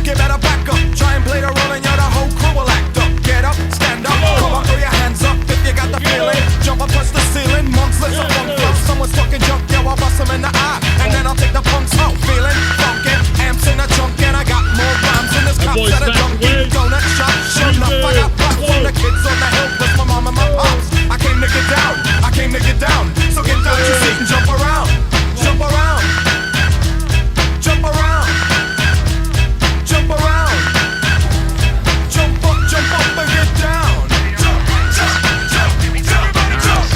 You better back up, try and play the role and you're the whole crew will act up. Get up, stand up, come on, throw your hands up if you got the feeling. Jump up, touch the ceiling, monks, let's up on flow. Someone's talking junk, yo, I'll bust them in the eye. And then I'll take the punks out, feeling funky. Amps in a trunk and I got more rhymes in this cops at a junkie. Donut shop, sure enough, I got pop from the kids on the hill, plus my mom and my pops. I came to get down, I came to get down. So get down your seat and jump around, jump around, jump around, jump around, jump up and get down. Jump, jump, jump, everybody jump,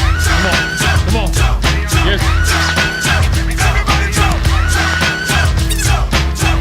jump, come on, jump, yes. everybody jump, jump.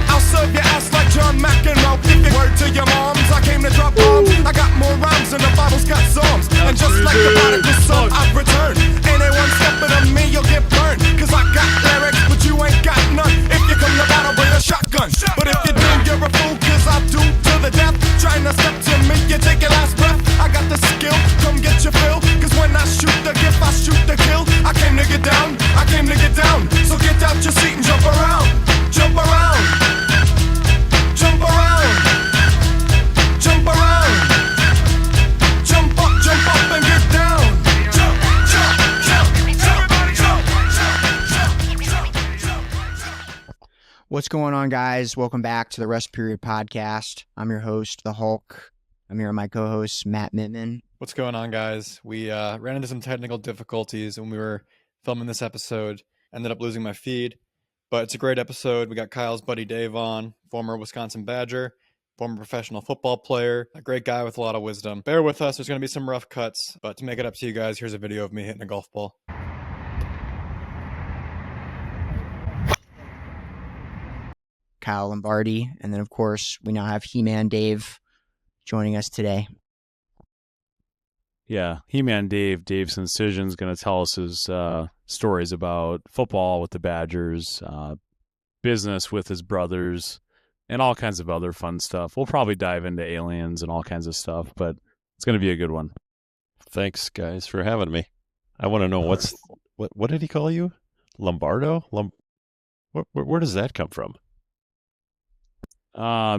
I'll serve your ass like John McEnroe. Give your word to your moms, I came to drop bombs. I got more rhymes than the Bible's got psalms. And just like the prodigal son, I've returned. Anyone stepping on me, you'll get burned. Cause I got lyrics, but you ain't got none. If you come to battle, bring a shotgun. But if you do, you're a fool, cause I do to the death. Trying to step to me, you take your last breath. I got the skill, come get your fill. Cause when I shoot the gift, I shoot the kill. I came to get down, I came to get down. So get out your seat and jump around, jump around, jump around, jump around, jump up and get down. Jump, jump, jump, everybody jump, jump, jump, jump. What's going on, guys? Welcome back to the Rest Period Podcast. I'm your host, The Hulk. I'm here with my co-host, Matt Mittman. What's going on, guys? We ran into some technical difficulties when we were filming this episode. Ended up losing my feed, but it's a great episode. We got Kyle's buddy Dave on, former Wisconsin Badger, former professional football player, a great guy with a lot of wisdom. Bear with us. There's going to be some rough cuts, but to make it up to you guys, here's a video of me hitting a golf ball. Kyle Lombardi. And then, of course, we now have He-Man Dave joining us today. Yeah, He-Man Dave Senczyszyn is going to tell us his stories about football with the Badgers, business with his brothers, and all kinds of other fun stuff. We'll probably dive into aliens and all kinds of stuff, but it's going to be a good one. Thanks, guys, for having me. I want to know what did he call you? Lombardo? Where does that come from? So I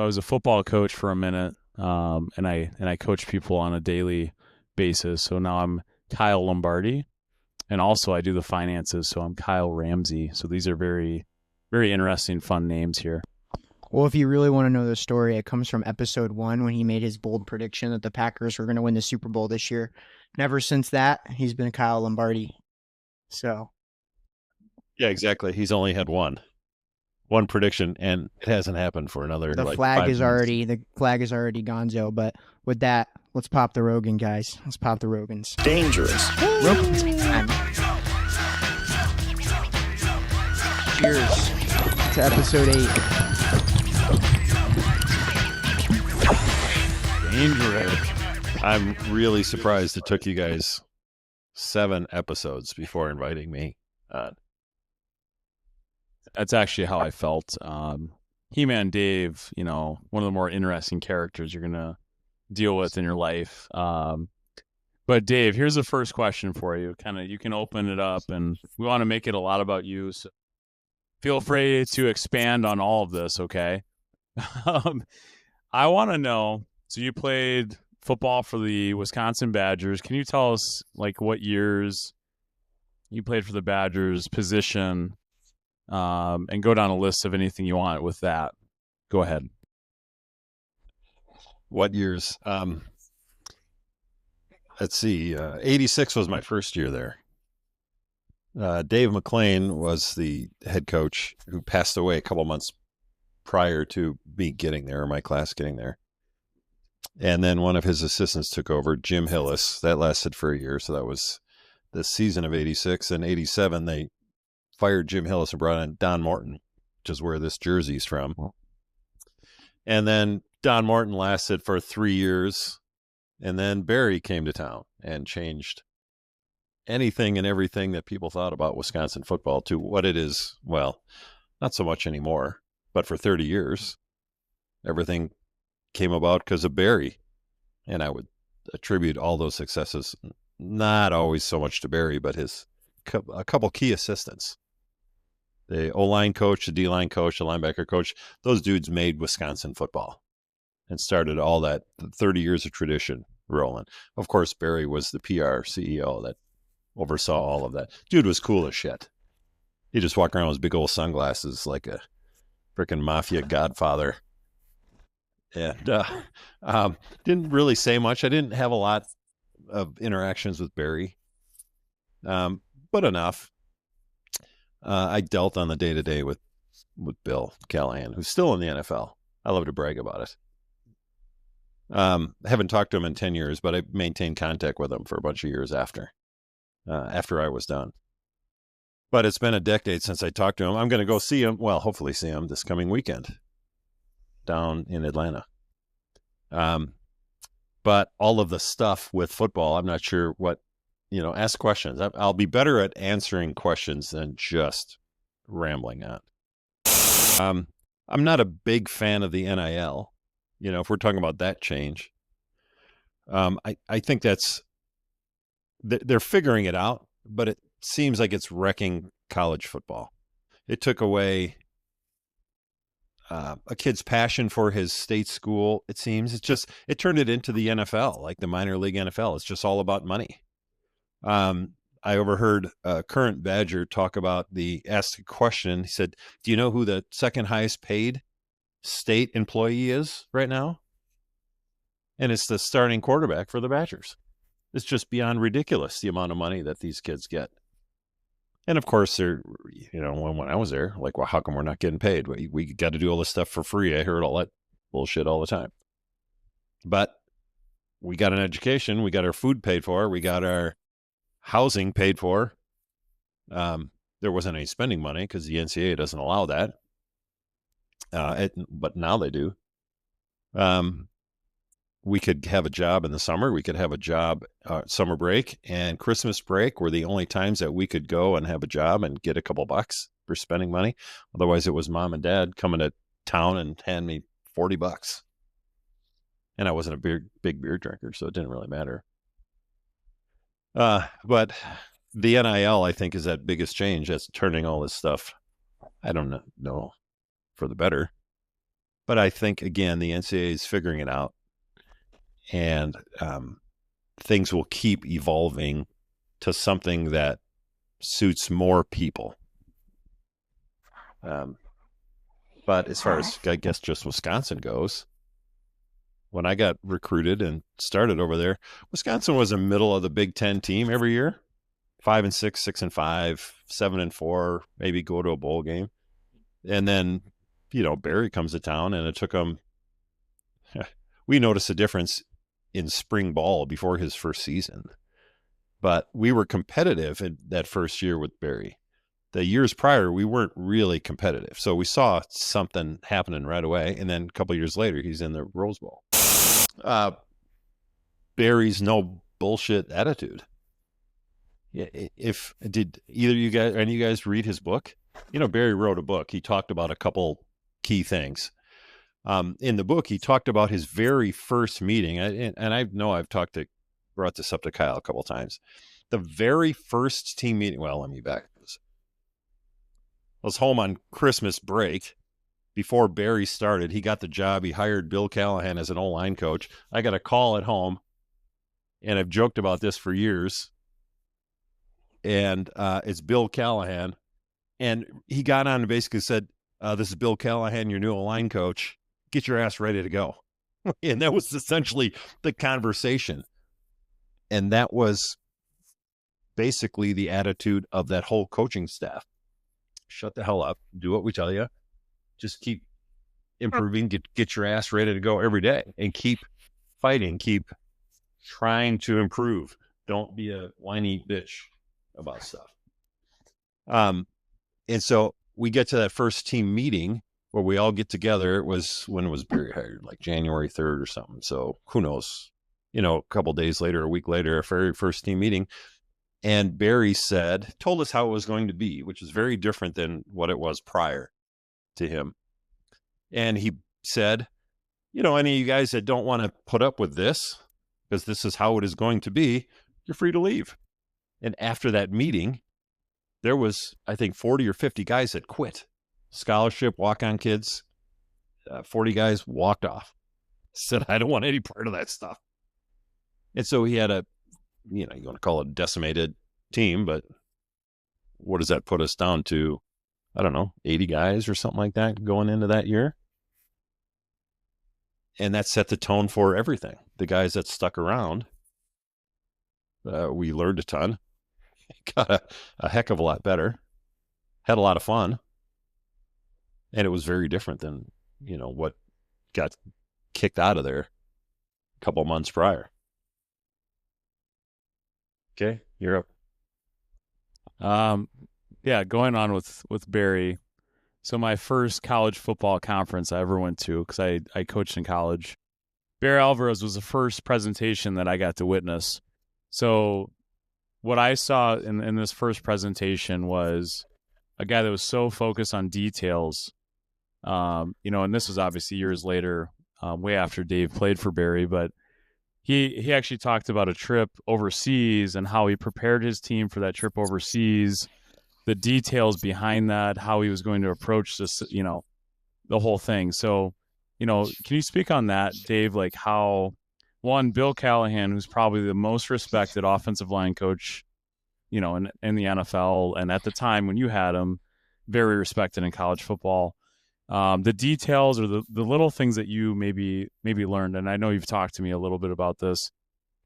was a football coach for a minute, and I coach people on a daily basis. So now I'm Kyle Lombardi, and also I do the finances. So I'm Kyle Ramsey. So these are very, very interesting, fun names here. Well, if you really want to know the story, it comes from episode 1 when he made his bold prediction that the Packers were going to win the Super Bowl this year. Never since that, he's been Kyle Lombardi. So. Yeah, exactly. He's only had one prediction, and it hasn't happened for another. The flag is already gonzo. But with that, let's pop the Rogan, guys. Let's pop the Rogans. Dangerous. Rogans, man. Cheers to episode 8. Dangerous. I'm really surprised it took you guys 7 episodes before inviting me on. That's actually how I felt. He-Man Dave, one of the more interesting characters you're going to deal with in your life. But Dave, here's the first question for you. You can open it up, and we want to make it a lot about you. So feel free to expand on all of this, okay? I want to know, so you played football for the Wisconsin Badgers. Can you tell us, what years you played for the Badgers, position, and go down a list of anything you want with that? Go ahead. What years? Let's see. 86 was my first year there. Dave McClain was the head coach who passed away a couple months prior to me getting there, or my class getting there. And then one of his assistants took over, Jim Hillis. That lasted for a year, so that was the season of 86. And 87, they fired Jim Hillis and brought in Don Morton, which is where this jersey's from. And then Don Morton lasted for 3 years. And then Barry came to town and changed anything and everything that people thought about Wisconsin football to what it is. Well, not so much anymore, but for 30 years, everything came about because of Barry. And I would attribute all those successes, not always so much to Barry, but a couple key assistants. The O-line coach, the D-line coach, the linebacker coach, those dudes made Wisconsin football and started all that 30 years of tradition rolling. Of course, Barry was the PR CEO that oversaw all of that. Dude was cool as shit. He just walked around with his big old sunglasses like a freaking mafia godfather. And didn't really say much. I didn't have a lot of interactions with Barry, but enough. I dealt on the day-to-day with Bill Callahan, who's still in the NFL. I love to brag about it. I haven't talked to him in 10 years, but I maintained contact with him for a bunch of years after I was done. But it's been a decade since I talked to him. I'm going to go see him. Well, hopefully see him this coming weekend down in Atlanta. But all of the stuff with football, I'm not sure what, ask questions. I'll be better at answering questions than just rambling on. I'm not a big fan of the NIL. If we're talking about that change, I think they're figuring it out, but it seems like it's wrecking college football. It took away a kid's passion for his state school. It seems it turned it into the NFL, like the minor league NFL. It's just all about money. I overheard a current Badger asked a question. He said, "Do you know who the second highest paid state employee is right now?" And it's the starting quarterback for the Badgers. It's just beyond ridiculous, the amount of money that these kids get. And of course, they're, when I was there, like, well, how come we're not getting paid? We got to do all this stuff for free. I heard all that bullshit all the time. But we got an education. We got our food paid for. We got our housing paid for. There wasn't any spending money because the NCAA doesn't allow that. But now they do. We could have a job in the summer. We could have a job summer break, and Christmas break were the only times that we could go and have a job and get a couple bucks for spending money. Otherwise, it was mom and dad coming to town and hand me $40. And I wasn't a big beer drinker, so it didn't really matter. But the NIL, I think, is that biggest change. That's turning all this stuff, I don't know, for the better. But I think, again, the NCAA is figuring it out. And things will keep evolving to something that suits more people. But as far as, I guess, just Wisconsin goes, when I got recruited and started over there, Wisconsin was a middle of the Big Ten team every year. 5-6, 6-5, 7-4, maybe go to a bowl game. And then, Barry comes to town, and it took him, we noticed a difference in spring ball before his first season. But we were competitive in that first year with Barry. The years prior, we weren't really competitive. So we saw something happening right away. And then a couple of years later, he's in the Rose Bowl. Barry's no bullshit attitude. Did any of you guys read his book? Barry wrote a book. He talked about a couple key things. In the book, he talked about his very first meeting, and I know I've brought this up to Kyle a couple of times. The very first team meeting, well, let me back this. I was home on Christmas break before Barry started. He got the job. He hired Bill Callahan as an O-line coach. I got a call at home, and I've joked about this for years, and it's Bill Callahan. And he got on and basically said, this is Bill Callahan, your new O-line coach. Get your ass ready to go. And that was essentially the conversation. And that was basically the attitude of that whole coaching staff. Shut the hell up. Do what we tell you. Just keep improving. Get your ass ready to go every day and keep fighting. Keep trying to improve. Don't be a whiny bitch about stuff. And so we get to that first team meeting where we all get together. It was when it was Barry hired, like January 3rd or something. So who knows, a couple days later, a week later, our very first team meeting. And Barry told us how it was going to be, which is very different than what it was prior to him. And he said, any of you guys that don't want to put up with this, because this is how it is going to be, you're free to leave. And after that meeting, there was, I think, 40 or 50 guys that quit. Scholarship, walk-on kids, 40 guys walked off. Said, I don't want any part of that stuff. And so he had a, you know, you want to call it a decimated team, but what does that put us down to? I don't know, 80 guys or something like that going into that year. And that set the tone for everything. The guys that stuck around, we learned a ton, got a heck of a lot better, had a lot of fun. And it was very different than, you know, what got kicked out of there a couple months prior. Okay, you're up. Yeah, going on with Barry. So my first college football conference I ever went to, because I coached in college, Barry Alvarez was the first presentation that I got to witness. So what I saw in this first presentation was a guy that was so focused on details. You know, and this was obviously years later, way after Dave played for Barry, but he actually talked about a trip overseas and how he prepared his team for that trip overseas, the details behind that, how he was going to approach this, you know, the whole thing. So, you know, can you speak on that, Dave? Like how, one, Bill Callahan, who's probably the most respected offensive line coach, you know, in the NFL, and at the time when you had him, very respected in college football. The details or the little things that you maybe learned, and I know you've talked to me a little bit about this,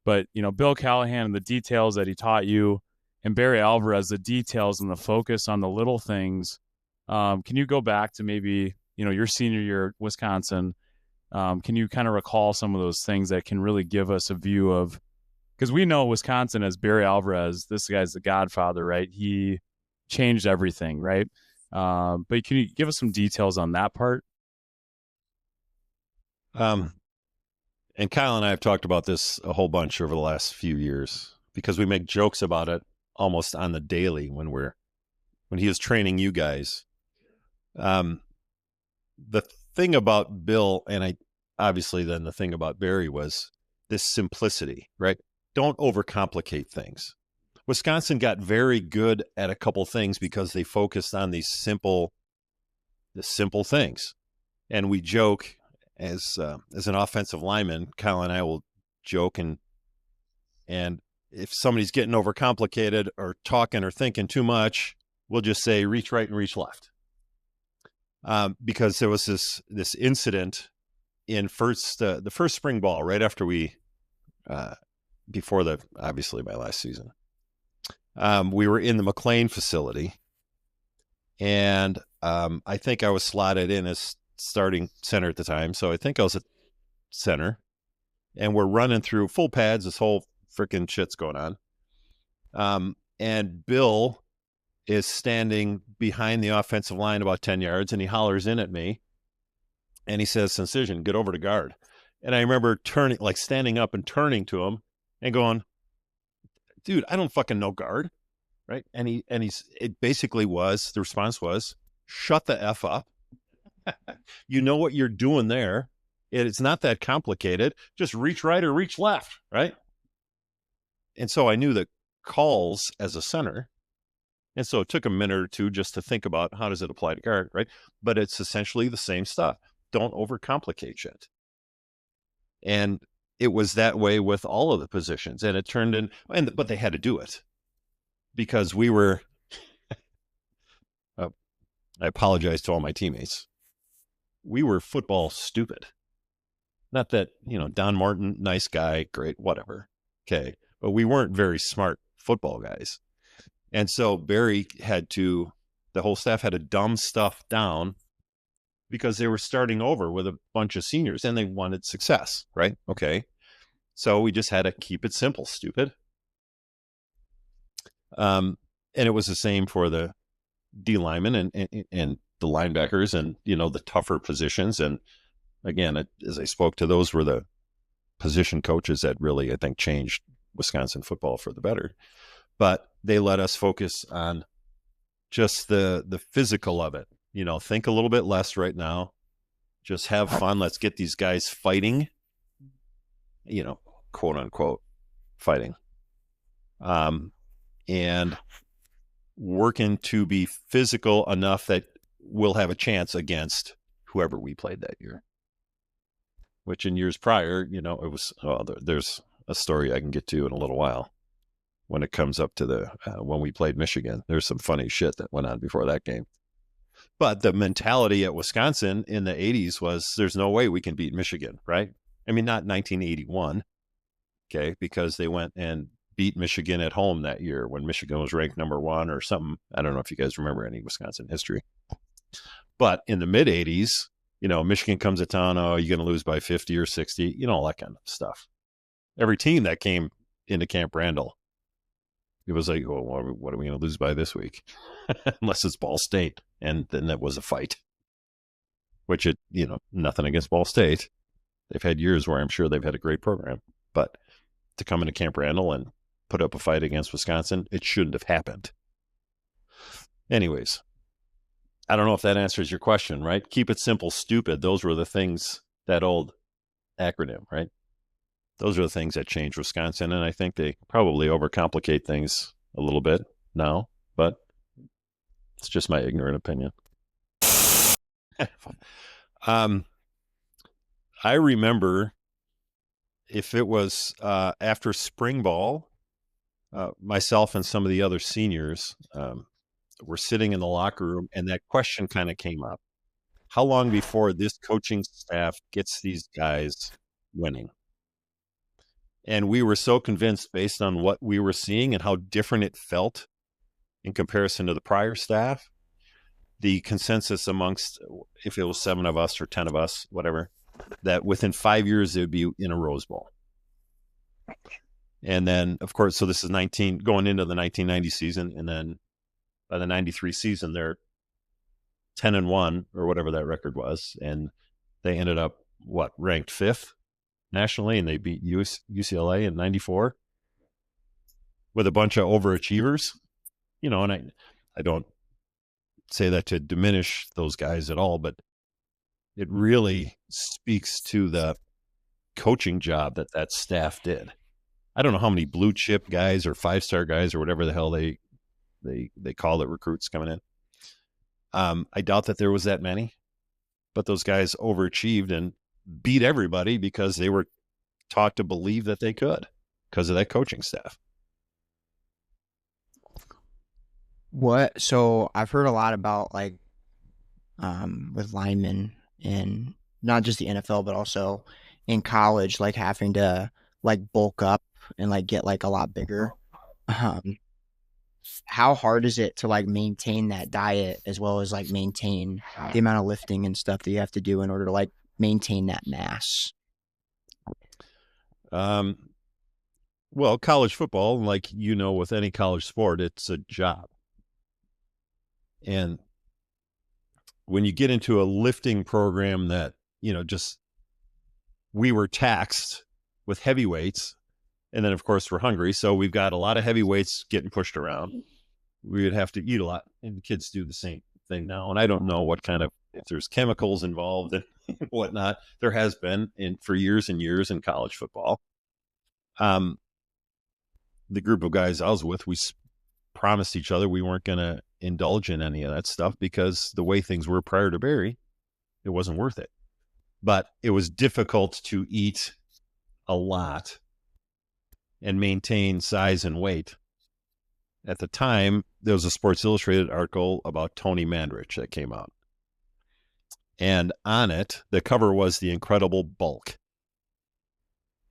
but, you know, Bill Callahan and the details that he taught you, and Barry Alvarez, the details and the focus on the little things. Can you go back to maybe, you know, your senior year at Wisconsin? Can you kind of recall some of those things that can really give us a view of, because we know Wisconsin as Barry Alvarez, this guy's the godfather, right? He changed everything, right? But can you give us some details on that part? And Kyle and I have talked about this a whole bunch over the last few years because we make jokes about it almost on the daily when he was training you guys. The thing about Bill, and obviously then the thing about Barry, was this simplicity, right? Don't overcomplicate things. Wisconsin got very good at a couple things because they focused on the simple things. And we joke as an offensive lineman, Kyle and I will joke and if somebody's getting overcomplicated or talking or thinking too much, we'll just say reach right and reach left. Because there was this incident in the first spring ball right after before obviously my last season. We were in the McLean facility, and I think I was slotted in as starting center at the time. So I think I was at center, and we're running through full pads. This whole freaking shit's going on. And Bill is standing behind the offensive line about 10 yards, and he hollers in at me, and he says, Senczyszyn, get over to guard. And I remember standing up and turning to him and going, dude, I don't fucking know guard, right? And the response was, shut the F up. You know what you're doing there. It's not that complicated. Just reach right or reach left, right? And so I knew the calls as a center. And so it took a minute or two just to think about how does it apply to guard, right? But it's essentially the same stuff. Don't overcomplicate shit. And it was that way with all of the positions. And it turned in, but they had to do it because we were, I apologize to all my teammates. We were football stupid. Not that, Don Martin, nice guy, great, whatever. Okay. But we weren't very smart football guys. And so Barry the whole staff had to dumb stuff down because they were starting over with a bunch of seniors and they wanted success, right? Okay. So we just had to keep it simple, stupid. And it was the same for the D linemen and the linebackers and, the tougher positions. And again, as I spoke to, those were the position coaches that really, I think, changed Wisconsin football for the better. But they let us focus on just the physical of it. Think a little bit less right now. Just have fun. Let's get these guys fighting, quote unquote, fighting. And working to be physical enough that we'll have a chance against whoever we played that year. Which in years prior, it was, there's a story I can get to in a little while when it comes up to the, when we played Michigan. There's some funny shit that went on before that game. But the mentality at Wisconsin in the 80s was there's no way we can beat Michigan, right? I mean, not 1981, okay, because they went and beat Michigan at home that year when Michigan was ranked number 1 or something. I don't know if you guys remember any Wisconsin history. But in the mid 80s, Michigan comes to town, oh, you're going to lose by 50 or 60, all that kind of stuff. Every team that came into Camp Randall, it was like, well, what are we going to lose by this week? Unless it's Ball State. And then that was a fight. Which, nothing against Ball State. They've had years where I'm sure they've had a great program. But to come into Camp Randall and put up a fight against Wisconsin, it shouldn't have happened. Anyways, I don't know if that answers your question, right? Keep it simple, stupid. Those were the things, that old acronym, right? Those are the things that changed Wisconsin. And I think they probably overcomplicate things a little bit now, but it's just my ignorant opinion. I remember if it was after spring ball, myself and some of the other seniors were sitting in the locker room, and that question kind of came up. How long before this coaching staff gets these guys winning? And we were so convinced based on what we were seeing and how different it felt in comparison to the prior staff, the consensus amongst, if it was 7 of us or 10 of us, whatever, that within 5 years, they would be in a Rose Bowl. And then, of course, so this is going into the 1990 season. And then by the 93 season, they're 10-1 or whatever that record was. And they ended up, ranked 5th nationally, and they beat UCLA in 94 with a bunch of overachievers, and I don't say that to diminish those guys at all, but it really speaks to the coaching job that staff did. I don't know how many blue chip guys or 5-star guys or whatever the hell they call it, recruits coming in. I doubt that there was that many, but those guys overachieved and beat everybody because they were taught to believe that they could because of that coaching staff. So I've heard a lot about with linemen in not just the NFL, but also in college, having to bulk up and get a lot bigger. How hard is it to maintain that diet as well as maintain the amount of lifting and stuff that you have to do in order to maintain that mass? Well, college football, with any college sport, it's a job. And when you get into a lifting program that, we were taxed with heavy weights, and then of course we're hungry. So we've got a lot of heavy weights getting pushed around. We would have to eat a lot, and the kids do the same thing now. And I don't know if there's chemicals involved and whatnot. There has been for years and years in college football. The group of guys I was with, we promised each other we weren't going to indulge in any of that stuff because the way things were prior to Barry, it wasn't worth it. But it was difficult to eat a lot and maintain size and weight. At the time, there was a Sports Illustrated article about Tony Mandrich that came out. And on it, the cover was The Incredible Bulk.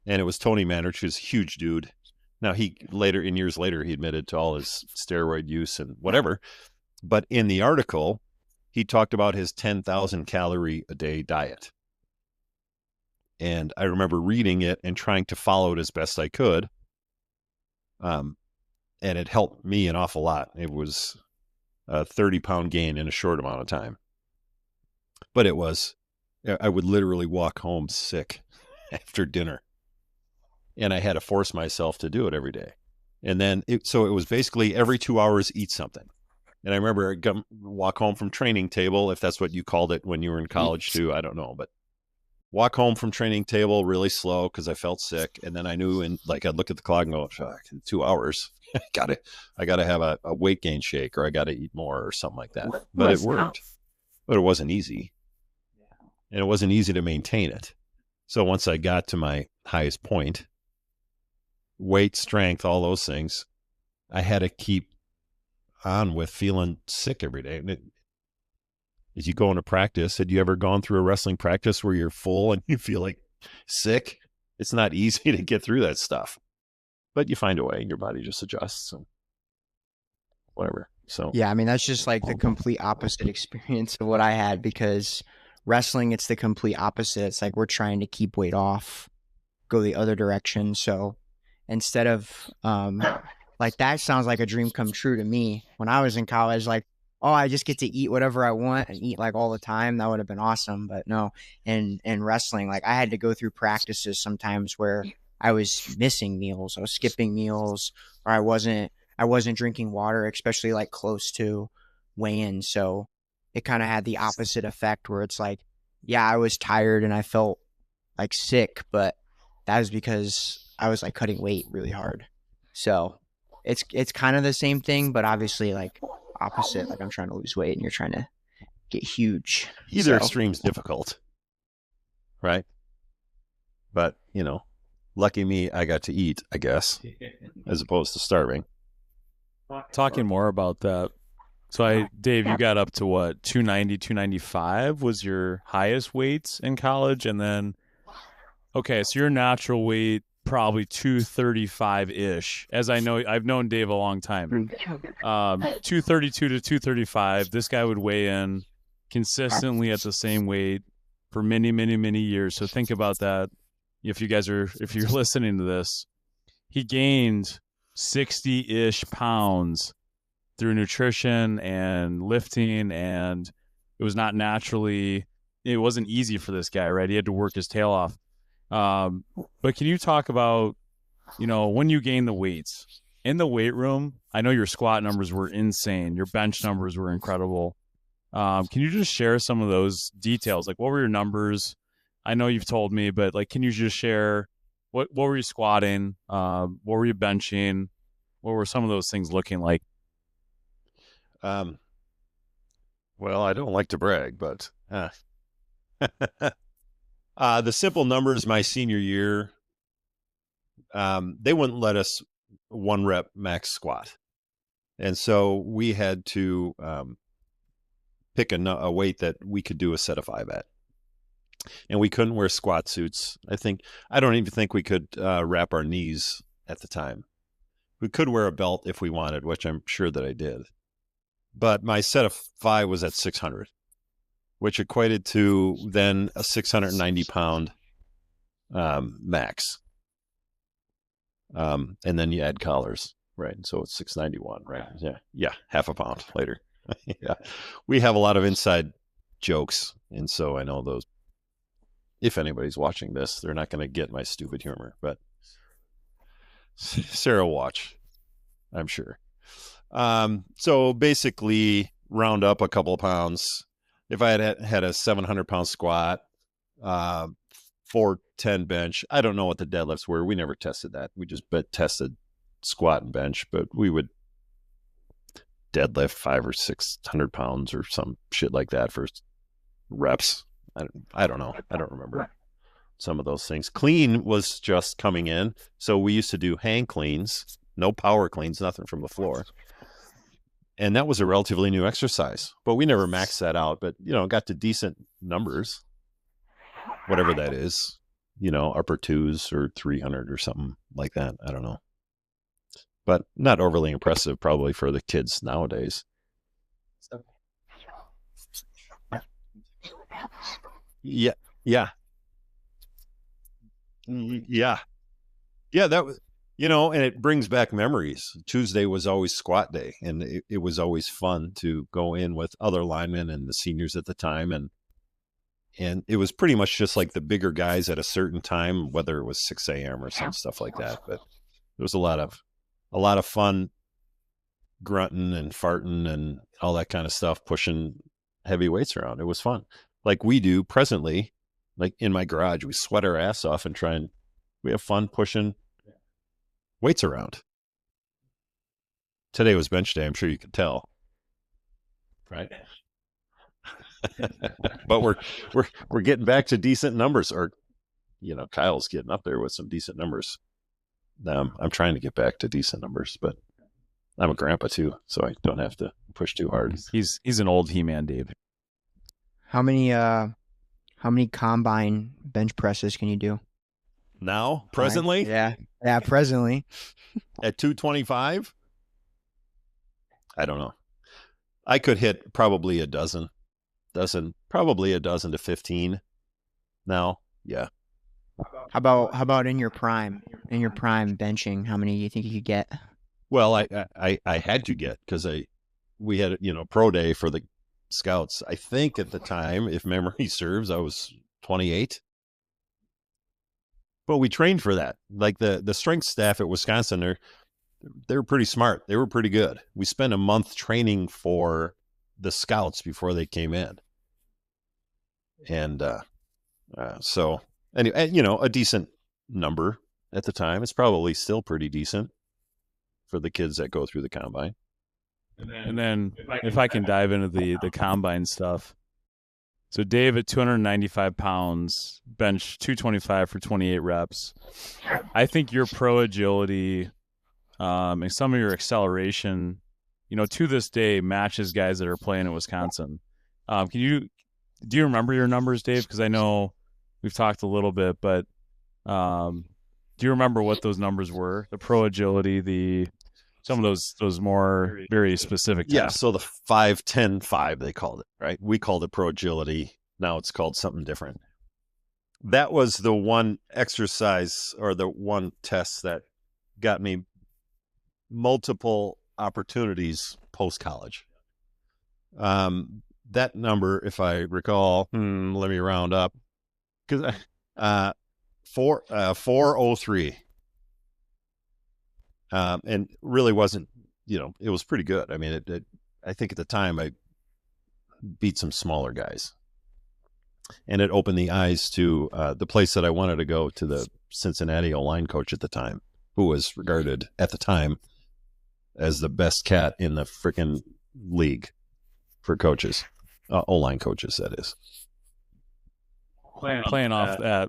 And it was Tony Mandrich, who's a huge dude. Now, years later, he admitted to all his steroid use and whatever. But in the article, he talked about his 10,000 calorie a day diet. And I remember reading it and trying to follow it as best I could. And it helped me an awful lot. It was a 30-pound gain in a short amount of time. But I would literally walk home sick after dinner. And I had to force myself to do it every day. And then, it was basically every 2 hours, eat something. And I remember I'd walk home from training table, if that's what you called it when you were in college too. I don't know, but walk home from training table really slow because I felt sick. And then I knew, I'd look at the clock and go, in 2 hours, I gotta have a weight gain shake, or I gotta eat more or something like that. But it worked. But it wasn't easy. And it wasn't easy to maintain it. So once I got to my highest point, weight, strength, all those things, I had to keep on with feeling sick every day. And as you go into practice, had you ever gone through a wrestling practice where you're full and you feel like sick? It's not easy to get through that stuff, but you find a way and your body just adjusts and whatever. So Yeah, I mean, that's just like the complete opposite experience of what I had, because wrestling, it's the complete opposite. It's like we're trying to keep weight off, go the other direction. So instead of like, that sounds like a dream come true to me. When I was in college, like, oh, I just get to eat whatever I want and eat like all the time. That would have been awesome. But no, in wrestling, like, I had to go through practices sometimes where I was missing meals, I was skipping meals, or I wasn't drinking water, especially like close to weigh-in. So it kind of had the opposite effect, where it's like, yeah, I was tired and I felt like sick, but that was because I was like cutting weight really hard. So it's kind of the same thing, but obviously like opposite. Like, I'm trying to lose weight and you're trying to get huge. either So, extreme's difficult, right? But, lucky me, I got to eat, I guess, as opposed to starving. Talking more about that. So Dave, you got up to what, 290, 295 was your highest weights in college, and then okay, so your natural weight probably 235-ish. As I know, I've known Dave a long time. 232 to 235. This guy would weigh in consistently at the same weight for many, many, many years. So think about that. If you're listening to this, he gained 60-ish pounds through nutrition and lifting, and it wasn't easy for this guy, right? He had to work his tail off. But can you talk about, when you gain the weights in the weight room? I know your squat numbers were insane. Your bench numbers were incredible. Can you just share some of those details? Like, what were your numbers? I know you've told me, but like, can you just share what were you squatting? What were you benching? What were some of those things looking like? Well, I don't like to brag, but the simple numbers my senior year, they wouldn't let us 1 rep max squat. And so we had to pick a weight that we could do a set of 5 at. And we couldn't wear squat suits. I don't even think we could wrap our knees at the time. We could wear a belt if we wanted, which I'm sure that I did. But my set of 5 was at 600, which equated to then a 690-pound max. And then you add collars, right? So it's 691, right? Yeah, half a pound later. Yeah, we have a lot of inside jokes, and so I know those. If anybody's watching this, they're not going to get my stupid humor, but Sarah will watch, I'm sure. So basically, round up a couple of pounds. If I had a 700-pound squat, 410 bench, I don't know what the deadlifts were. We never tested that. We just tested squat and bench, but we would deadlift 500 or 600 pounds or some shit like that for reps. I don't know. I don't remember some of those things. Clean was just coming in, so we used to do hang cleans, no power cleans, nothing from the floor. And that was a relatively new exercise, but we never maxed that out, but got to decent numbers, whatever that is, upper 2s or 300 or something like that. I don't know, but not overly impressive probably for the kids nowadays. Yeah. That was, and it brings back memories. Tuesday was always squat day, and it was always fun to go in with other linemen and the seniors at the time. And it was pretty much just like the bigger guys at a certain time, whether it was 6 a.m. or some stuff like that. But there was a lot of fun grunting and farting and all that kind of stuff, pushing heavy weights around. It was fun. Like we do presently like in my garage. We sweat our ass off and we have fun pushing weights around. Today was bench day. I'm sure you could tell, right? But we're getting back to decent numbers, or Kyle's getting up there with some decent numbers. I'm trying to get back to decent numbers, but I'm a grandpa too, so I don't have to push too hard. He's an old He-Man, Dave. How many combine bench presses can you do? Now, presently, Yeah, presently. at 225, I don't know. I could hit probably a dozen, probably a dozen to 15 now. Yeah. How about in your prime? In your prime benching, how many do you think you could get? Well, I had to get, because we had pro day for the scouts. I think at the time, if memory serves, I was 28. But we trained for that. Like the strength staff at Wisconsin, they were pretty smart. They were pretty good. We spent a month training for the scouts before they came in. And so anyway, a decent number at the time. It's probably still pretty decent for the kids that go through the combine. And then if I can dive into the combine stuff. So Dave at 295 pounds, bench 225 for 28 reps. I think your pro agility and some of your acceleration, to this day matches guys that are playing at Wisconsin. Do you remember your numbers, Dave? Because I know we've talked a little bit, but do you remember what those numbers were? The pro agility, some of those more very specific tests. Yeah, so the 5-10-5 they called it, right? We called it pro agility. Now it's called something different. That was the one exercise or the one test that got me multiple opportunities post-college. That number, if I recall, let me round up, because 403. And really wasn't, it was pretty good. I mean, I think at the time I beat some smaller guys, and it opened the eyes to the place that I wanted to go, to the Cincinnati O-line coach at the time, who was regarded at the time as the best cat in the freaking league for coaches, O-line coaches, that is. Playing off that,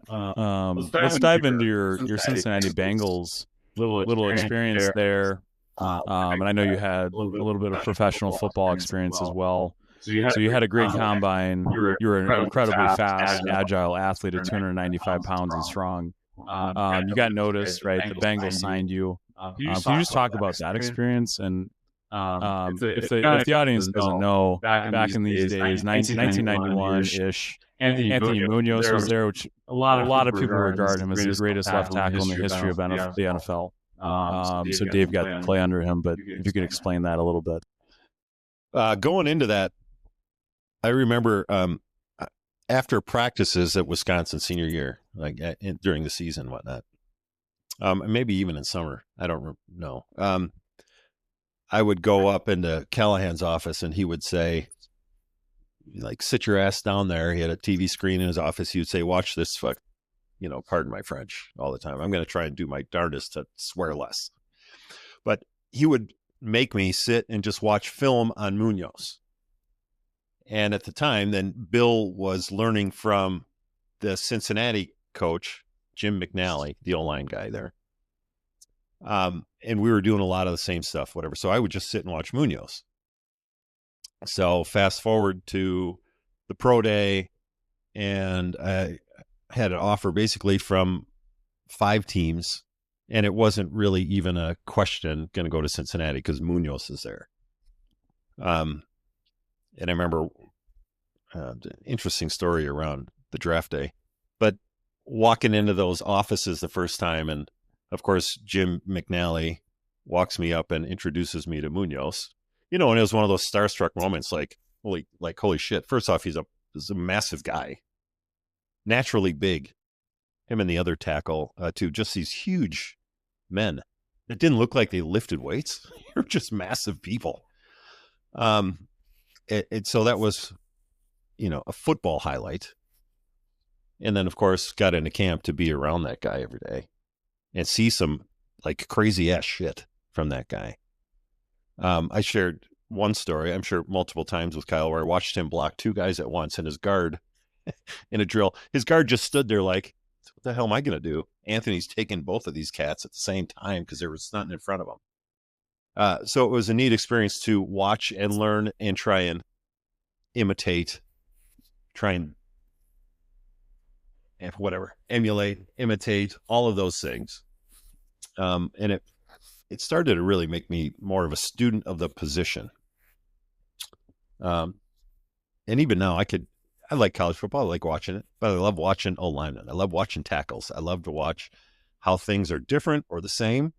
let's dive into your Cincinnati Bengals little experience there. And I know you had a little bit of professional football experience as well. So you had a great combine. You were an incredibly fast, agile athlete at 295 pounds and strong. You got noticed, right? The Bengals signed you. Can you just talk about that experience? And if the audience doesn't know, back in these days, 1991-ish, Anthony Munoz was there, which a lot of people regard him as the greatest left tackle in the history of the NFL. So Dave got to play under him, but if you could explain that a little bit. Going into that, I remember after practices at Wisconsin senior year, like during the season and whatnot, maybe even in summer, I don't know. I would go up into Callahan's office and he would say, like, sit your ass down there. He had a TV screen in his office. He would say, watch this pardon my French, all the time. I'm going to try and do my darndest to swear less. But he would make me sit and just watch film on Munoz. And at the time, then Bill was learning from the Cincinnati coach, Jim McNally, the O-line guy there. And we were doing a lot of the same stuff, whatever. So I would just sit and watch Munoz. So fast forward to the pro day, and I had an offer basically from 5 teams, and it wasn't really even a question going to go to Cincinnati because Munoz is there. And I remember an interesting story around the draft day, but walking into those offices the first time, and of course, Jim McNally walks me up and introduces me to Munoz. And it was one of those starstruck moments, like holy shit. First off, he's a massive guy, naturally big. Him and the other tackle, too, just these huge men that didn't look like they lifted weights. They're just massive people. So that was, a football highlight. And then, of course, got into camp to be around that guy every day and see some like crazy ass shit from that guy. I shared one story, I'm sure multiple times with Kyle, where I watched him block two guys at once, and his guard in a drill, his guard just stood there like, what the hell am I going to do? Anthony's taking both of these cats at the same time because there was nothing in front of him. So it was a neat experience to watch and learn and try and imitate, emulate, imitate, all of those things. And it started to really make me more of a student of the position. And even now I like college football. I like watching it, but I love watching O-linemen. I love watching tackles. I love to watch how things are different or the same.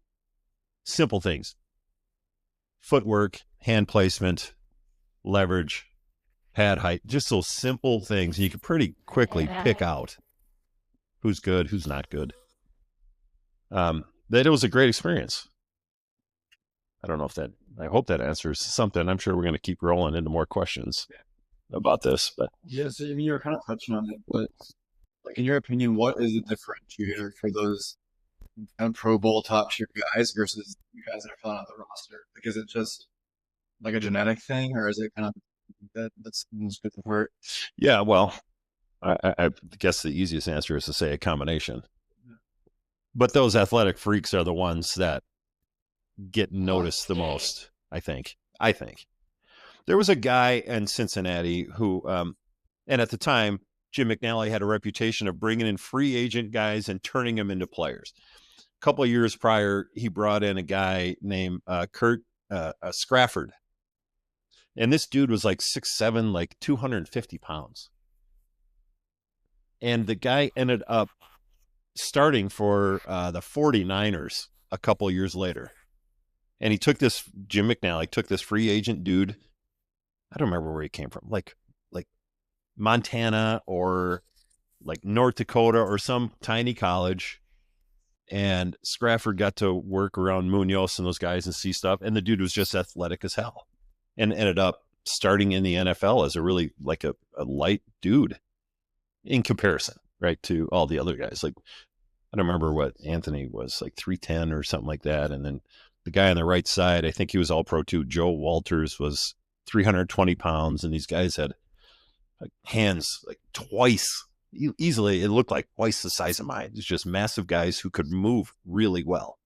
Simple things. Footwork, hand placement, leverage, pad height, just those simple things. You can pretty quickly pick out who's good, who's not good. That it was a great experience. I don't know I hope that answers something. I'm sure we're going to keep rolling into more questions about this, but Yes, I mean, you were kind of touching on it, but like in your opinion, what is the differentiator for those kind of Pro Bowl top tier guys versus you guys that are filling out the roster? Like, is it just like a genetic thing, or is it kind of that's good for it? yeah, well, I guess the easiest answer is to say a combination. But those athletic freaks are the ones that get noticed the most, I think. There was a guy in Cincinnati who, and at the time, Jim McNally had a reputation of bringing in free agent guys and turning them into players. A couple of years prior, he brought in a guy named Kurt Scrafford. And this dude was like 6'7", like 250 pounds. And the guy ended up starting for the 49ers a couple of years later. And Jim McNally took this free agent dude. I don't remember where he came from, like Montana or like North Dakota or some tiny college. And Scrafford got to work around Munoz and those guys and see stuff. And the dude was just athletic as hell and ended up starting in the NFL as a really like a light dude in comparison, right, to all the other guys. Like, I don't remember what Anthony was, like 310 or something like that. And then the guy on the right side, I think he was all pro too. Joe Walters was 320 pounds. And these guys had like hands like twice, easily, it looked like twice the size of mine. It's just massive guys who could move really well.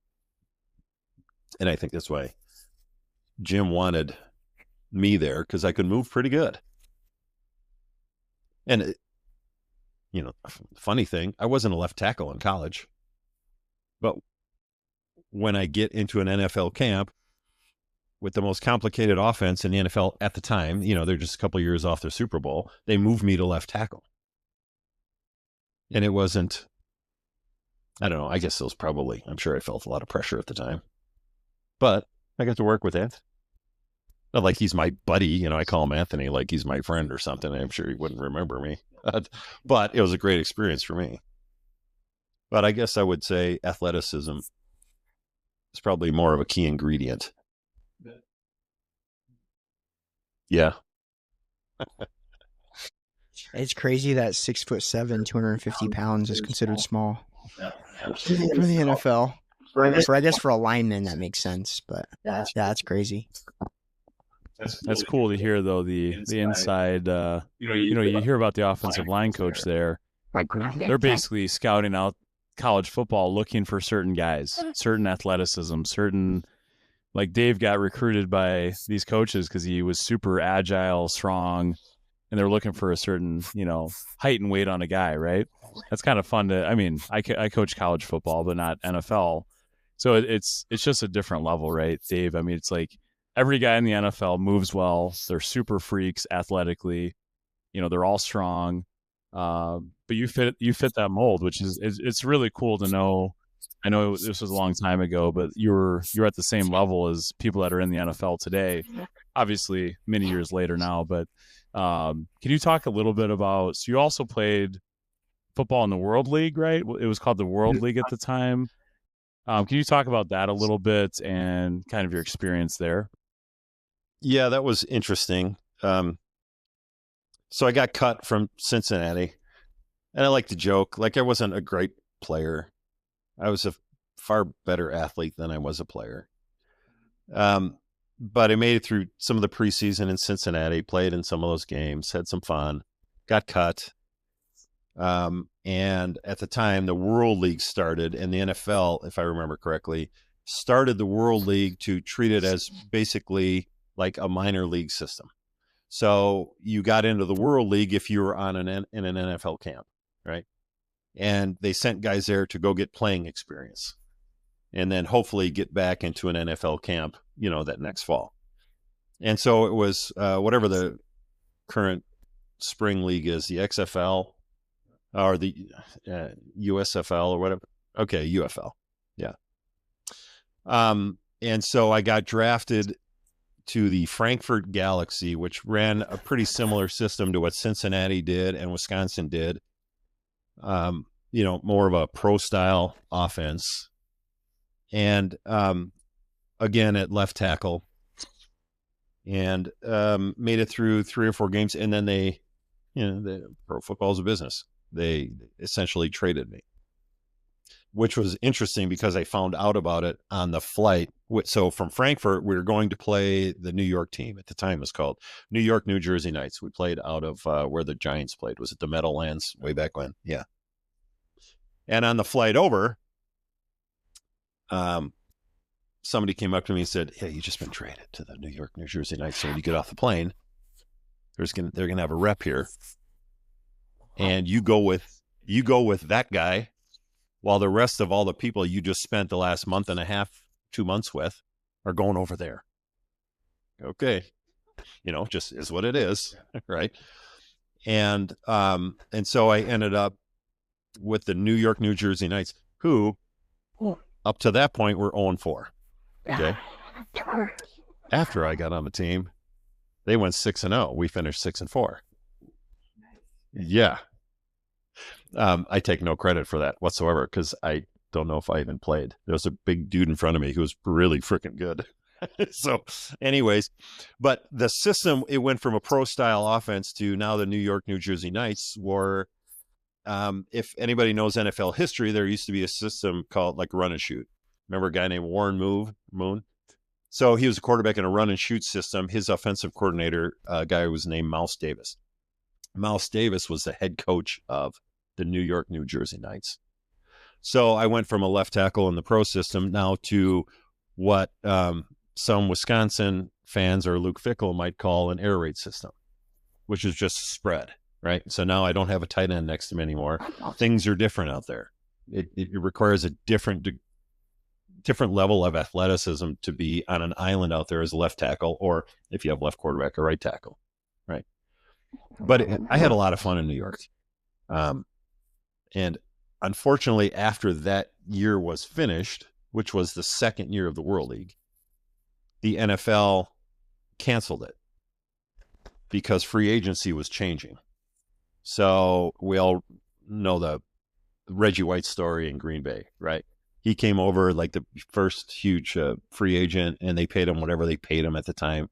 And I think that's why Jim wanted me there, because I could move pretty good. And funny thing, I wasn't a left tackle in college, but when I get into an NFL camp with the most complicated offense in the NFL at the time, they're just a couple of years off their Super Bowl, they moved me to left tackle. And it wasn't, I don't know, I guess I'm sure I felt a lot of pressure at the time, but I got to work with Anthony. Not like he's my buddy, I call him Anthony like he's my friend or something. I'm sure he wouldn't remember me. But it was a great experience for me. But I guess I would say athleticism is probably more of a key ingredient. Yeah. It's crazy that 6'7", 250 pounds is considered small for the NFL. I guess for a lineman that makes sense, but yeah, that's crazy. That's cool to hear, though, the inside. You hear about the offensive line coach there. They're basically scouting out college football, looking for certain guys, certain athleticism, certain. Like Dave got recruited by these coaches because he was super agile, strong, and they're looking for a certain, height and weight on a guy, right? That's kind of fun to. I mean, I coach college football, but not NFL, so it's just a different level, right, Dave? I mean, it's like. Every guy in the NFL moves well. They're super freaks athletically. They're all strong. But you fit that mold, which is it's really cool to know. I know this was a long time ago, but you're at the same level as people that are in the NFL today. Obviously, many years later now. But can you talk a little bit about? So you also played football in the World League, right? It was called the World League at the time. Can you talk about that a little bit and kind of your experience there? Yeah, that was interesting. So I got cut from Cincinnati. And I like to joke, like I wasn't a great player. I was a far better athlete than I was a player. But I made it through some of the preseason in Cincinnati, played in some of those games, had some fun, got cut. And at the time, the World League started, and the NFL, if I remember correctly, started the World League to treat it as basically like a minor league system. So you got into the World League if you were in an NFL camp, right? And they sent guys there to go get playing experience and then hopefully get back into an NFL camp, that next fall. And so it was whatever the current spring league is, the XFL or the USFL or whatever. Okay, UFL. Yeah. And so I got drafted to the Frankfurt Galaxy, which ran a pretty similar system to what Cincinnati did and Wisconsin did. More of a pro style offense. And again at left tackle, and made it through 3 or 4 games, and then the pro football is a business. They essentially traded me, which was interesting because I found out about it on the flight. So from Frankfurt, we were going to play the New York team. At the time, it was called New York, New Jersey Knights. We played out of where the Giants played. Was it the Meadowlands way back when? Yeah. And on the flight over, somebody came up to me and said, "Hey, you just been traded to the New York, New Jersey Knights. So when you get off the plane, they're gonna have a rep here, and you go with that guy, while the rest of all the people you just spent the last month and a half, 2 months with, are going over there." Okay, just is what it is, right? And so I ended up with the New York, New Jersey Knights, who up to that point were 0-4. Okay. After I got on the team, they went 6-0. We finished 6-4. Yeah. I take no credit for that whatsoever because I don't know if I even played. There was a big dude in front of me who was really freaking good. So anyways, but the system, it went from a pro style offense to now the New York, New Jersey Knights were, if anybody knows NFL history, there used to be a system called like run and shoot. Remember a guy named Warren Moon? So he was a quarterback in a run and shoot system. His offensive coordinator, a guy was named Mouse Davis. Mouse Davis was the head coach of the New York, New Jersey Knights. So I went from a left tackle in the pro system now to what some Wisconsin fans or Luke Fickell might call an air raid system, which is just spread, right? So now I don't have a tight end next to me anymore. Things are different out there. It requires a different level of athleticism to be on an island out there as a left tackle, or if you have left quarterback, a right tackle, right? But I had a lot of fun in New York. And unfortunately, after that year was finished, which was the second year of the World League, the NFL canceled it because free agency was changing. So we all know the Reggie White story in Green Bay, right? He came over like the first huge free agent, and they paid him whatever they paid him at the time.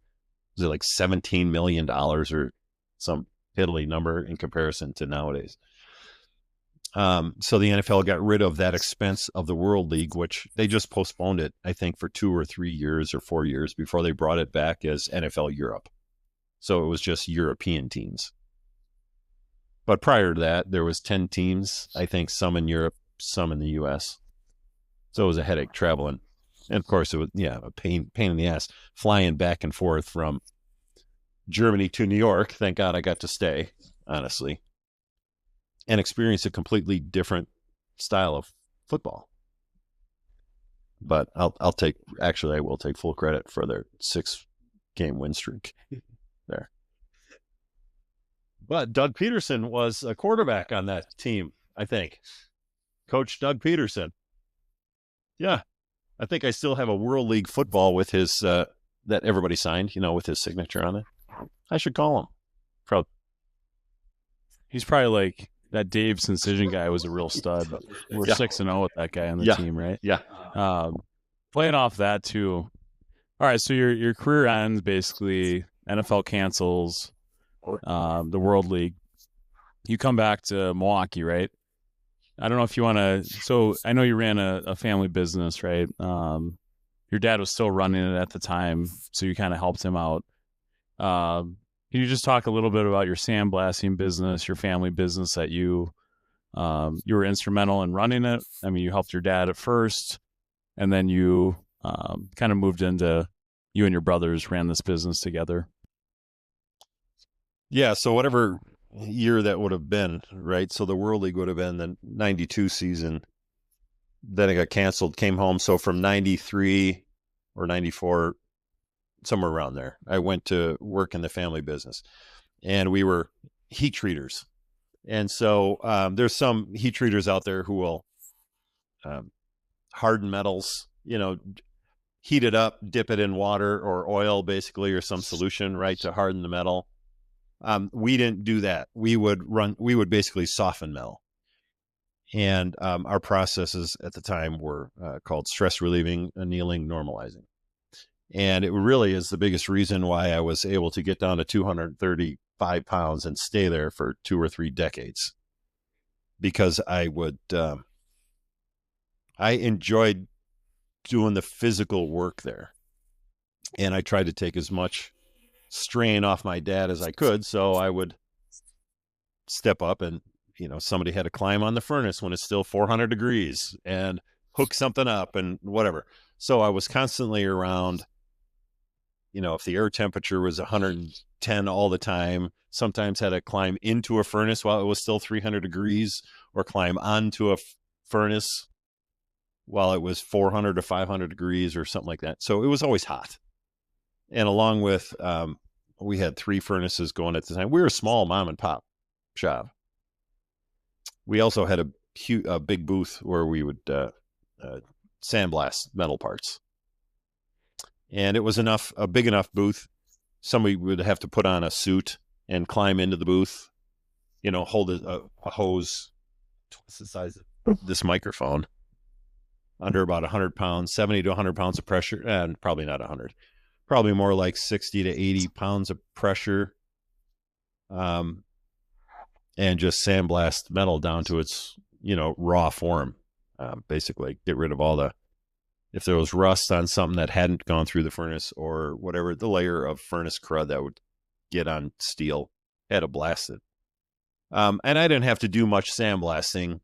Was it like $17 million or some piddly number in comparison to nowadays? So the NFL got rid of that expense of the World League, which they just postponed it, I think, for 2 or 3 years or 4 years before they brought it back as NFL Europe. So it was just European teams. But prior to that, there was 10 teams, I think, some in Europe, some in the U.S. So it was a headache traveling. And of course, it was, a pain in the ass flying back and forth from Germany to New York. Thank God I got to stay, honestly, and experience a completely different style of football. But I will take full credit for their 6-game win streak there. But Doug Peterson was a quarterback on that team, I think. Coach Doug Peterson. Yeah. I think I still have a World League football with his, that everybody signed, with his signature on it. I should call him. Proud. He's probably like that Dave Senczyszyn guy was a real stud. We're 6-0 with that guy on the team, right? Yeah. Playing off that too. All right, so your career ends basically. NFL cancels the World League. you come back to Milwaukee, right? I don't know if you want to. So I know you ran a family business, right? Your dad was still running it at the time, so you kind of helped him out. Can you just talk a little bit about your sandblasting business, your family business that you were instrumental in running it? I mean, you helped your dad at first, and then you kind of moved into, you and your brothers ran this business together. Yeah, so whatever year that would have been, right? So the World League would have been the 92 season. Then it got canceled, came home. So from 93 or 94, somewhere around there, I went to work in the family business. And we were heat treaters. And so there's some heat treaters out there who will harden metals, heat it up, dip it in water or oil, basically, or some solution, right, to harden the metal. We didn't do that. We would basically soften metal. And our processes at the time were called stress relieving, annealing, normalizing. And it really is the biggest reason why I was able to get down to 235 pounds and stay there for 2 or 3 decades. Because I enjoyed doing the physical work there. And I tried to take as much strain off my dad as I could. So I would step up and, somebody had to climb on the furnace when it's still 400 degrees and hook something up and whatever. So I was constantly around, if the air temperature was 110 all the time, sometimes had to climb into a furnace while it was still 300 degrees or climb onto a furnace while it was 400 to 500 degrees or something like that. So it was always hot. And along with, we had 3 furnaces going at the time. We were a small mom and pop shop. We also had a big booth where we would sandblast metal parts. And it was a big enough booth. Somebody would have to put on a suit and climb into the booth, hold a hose twice the size of this microphone under about 100 pounds, 70 to 100 pounds of pressure, and probably not 100. Probably more like 60 to 80 pounds of pressure, and just sandblast metal down to its, raw form. Basically, get rid of if there was rust on something that hadn't gone through the furnace or whatever, the layer of furnace crud that would get on steel, had to blast it. And I didn't have to do much sandblasting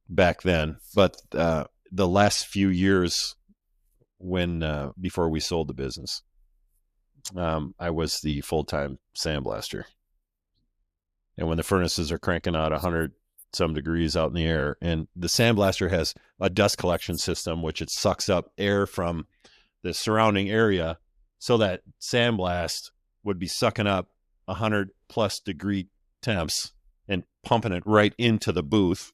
back then, but the last few years, before we sold the business, I was the full-time sandblaster. And when the furnaces are cranking out 100 some degrees out in the air, and the sandblaster has a dust collection system, which it sucks up air from the surrounding area, so that sandblast would be sucking up 100 plus degree temps and pumping it right into the booth.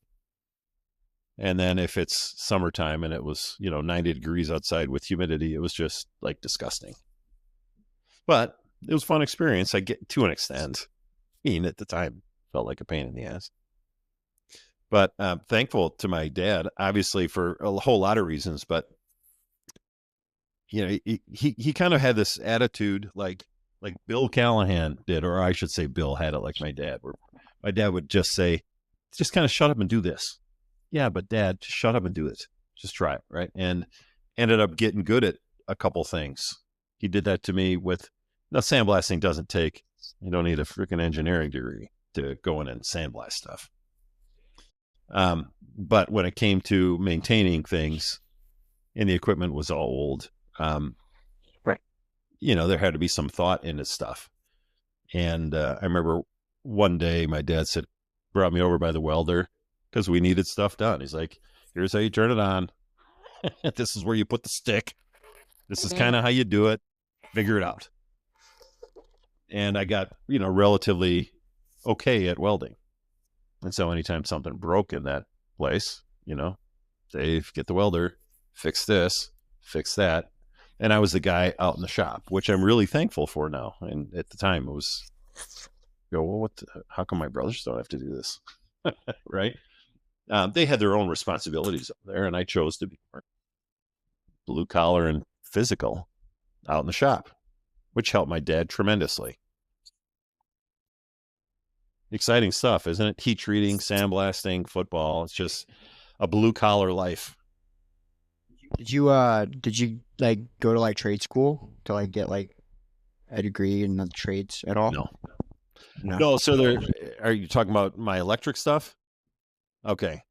And then if it's summertime and it was, 90 degrees outside with humidity, it was just like disgusting. But it was a fun experience. I get to an extent. At the time, felt like a pain in the ass. But thankful to my dad, obviously, for a whole lot of reasons. But he kind of had this attitude like Bill Callahan did, or I should say Bill had it like my dad, where my dad would just say, just kind of shut up and do this. Yeah, but Dad, just shut up and do it. Just try it, right? And ended up getting good at a couple things. He did that to me with, now sandblasting doesn't take, you don't need a freaking engineering degree to go in and sandblast stuff. But when it came to maintaining things, and the equipment was all old, right, there had to be some thought into stuff. And I remember one day my dad brought me over by the welder, because we needed stuff done. He's like, here's how you turn it on. This is where you put the stick. This is kind of how you do it. Figure it out. And I got, relatively okay at welding. And so anytime something broke in that place, Dave, get the welder, fix this, fix that. And I was the guy out in the shop, which I'm really thankful for now. And at the time it was, well, how come my brothers don't have to do this? Right? They had their own responsibilities up there, and I chose to be more blue collar and physical out in the shop, which helped my dad tremendously. exciting stuff, isn't it? Heat treating, sandblasting, football. It's just a blue collar life. Did you like go to like trade school to like get like a degree in the trades at all? No. No. No, so are you talking about my electric stuff? Okay.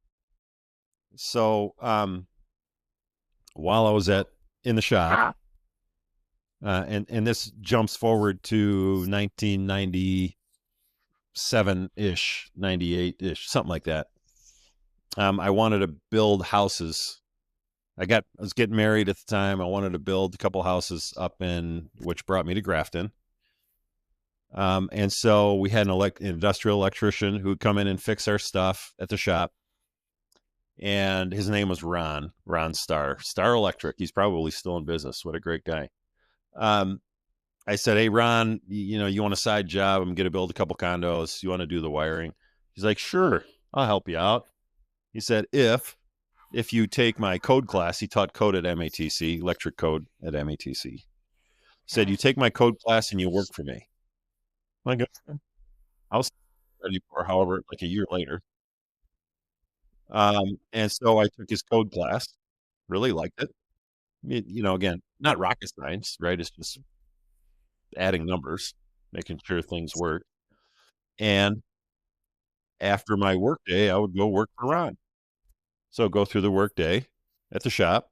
So while I was in the shop, and this jumps forward to 1997-ish, 98-ish, something like that. I wanted to build houses. I was getting married at the time. I wanted to build a couple houses which brought me to Grafton. And so we had an industrial electrician who would come in and fix our stuff at the shop. And his name was Ron Star Electric. He's probably still in business. What a great guy. I said, hey, Ron, you want a side job? I'm going to build a couple condos. You want to do the wiring? He's like, sure, I'll help you out. He said, if you take my code class, he taught code at MATC, electric code at MATC. He said, you take my code class and you work for me. I'm like, I was ready for, however, like a year later. And so I took his code class, really liked it. Again, not rocket science, right? It's just adding numbers, making sure things work. And after my work day, I would go work for Ron. So go through the work day at the shop,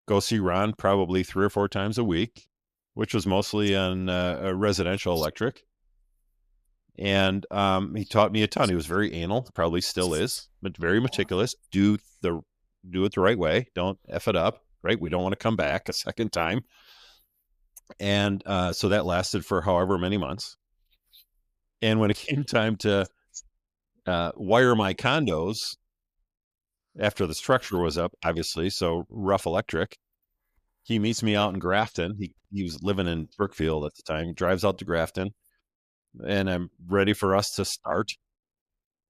go see Ron probably 3 or 4 times a week, which was mostly on a residential electric. And he taught me a ton. He was very anal, probably still is, but very meticulous. Do it the right way. Don't F it up, right? We don't want to come back a second time. And so that lasted for however many months. And when it came time to wire my condos, after the structure was up, obviously, so rough electric, he meets me out in Grafton. He was living in Brookfield at the time. He drives out to Grafton, and I'm ready for us to start.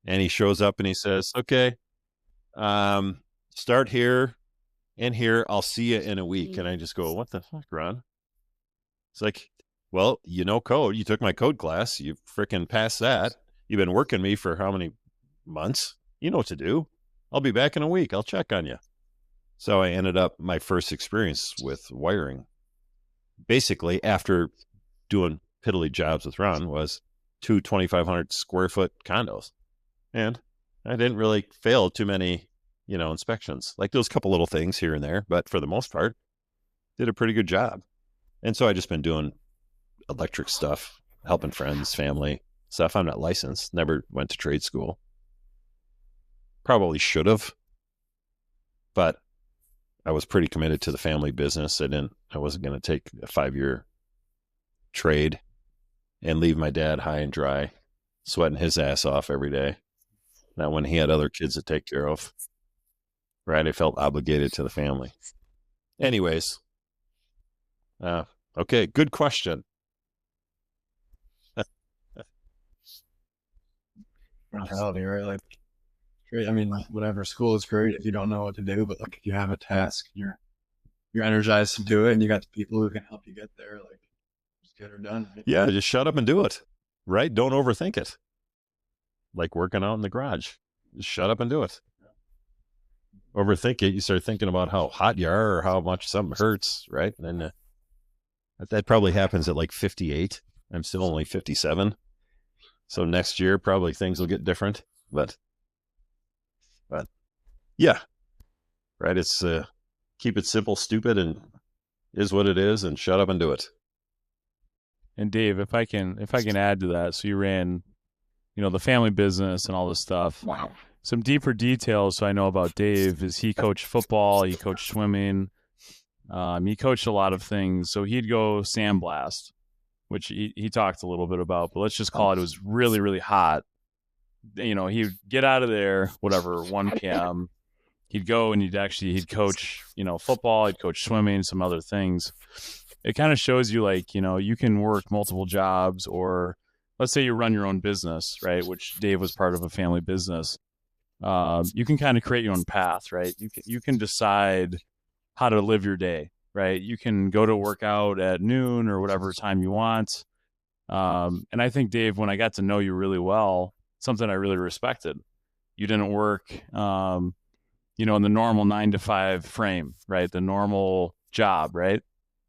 And he shows up and he says, okay, start here and here. I'll see you in a week. And I just go, what the fuck, Ron? It's like, well, code. You took my code class. You freaking passed that. You've been working me for how many months? You know what to do. I'll be back in a week. I'll check on you. So I ended up my first experience with wiring, basically after doing piddly jobs with Ron, was 2 2,500 square foot condos. And I didn't really fail too many, inspections. Like those couple little things here and there, but for the most part, did a pretty good job. And so I just been doing electric stuff, helping friends, family stuff. I'm not licensed, never went to trade school. Probably should have, but I was pretty committed to the family business. I wasn't going to take a 5-year trade and leave my dad high and dry, sweating his ass off every day. Not when he had other kids to take care of. Right? I felt obligated to the family. Anyways, okay, good question. Mentality, right? Like, great. I mean, like, whatever, school is great if you don't know what to do, but like if you have a task, you're energized to do it, and you got the people who can help you get there. Like, just get it done. Yeah, just shut up and do it. Right? Don't overthink it. Like working out in the garage. Just shut up and do it. Overthink it, you start thinking about how hot you are or how much something hurts, right? And then that probably happens at like 58. I'm still only 57. So next year, probably things will get different. But yeah, right? It's keep it simple, stupid, and is what it is, and shut up and do it. And Dave, if I can add to that, so you ran, the family business and all this stuff. Wow. Some deeper details so I know about Dave is he coached football, he coached swimming, he coached a lot of things. So he'd go sandblast, which he talked a little bit about, but let's just call it was really, really hot. He'd get out of there, whatever, 1 p.m. He'd go and he'd coach, football, he'd coach swimming, some other things. It kind of shows you like, you can work multiple jobs, or let's say you run your own business, right? Which Dave was part of a family business. You can kind of create your own path, right? You can decide how to live your day, right? You can go to work out at noon or whatever time you want. And I think, Dave, when I got to know you really well, something I really respected, you didn't work, in the normal 9 to 5 frame, right? The normal job, right?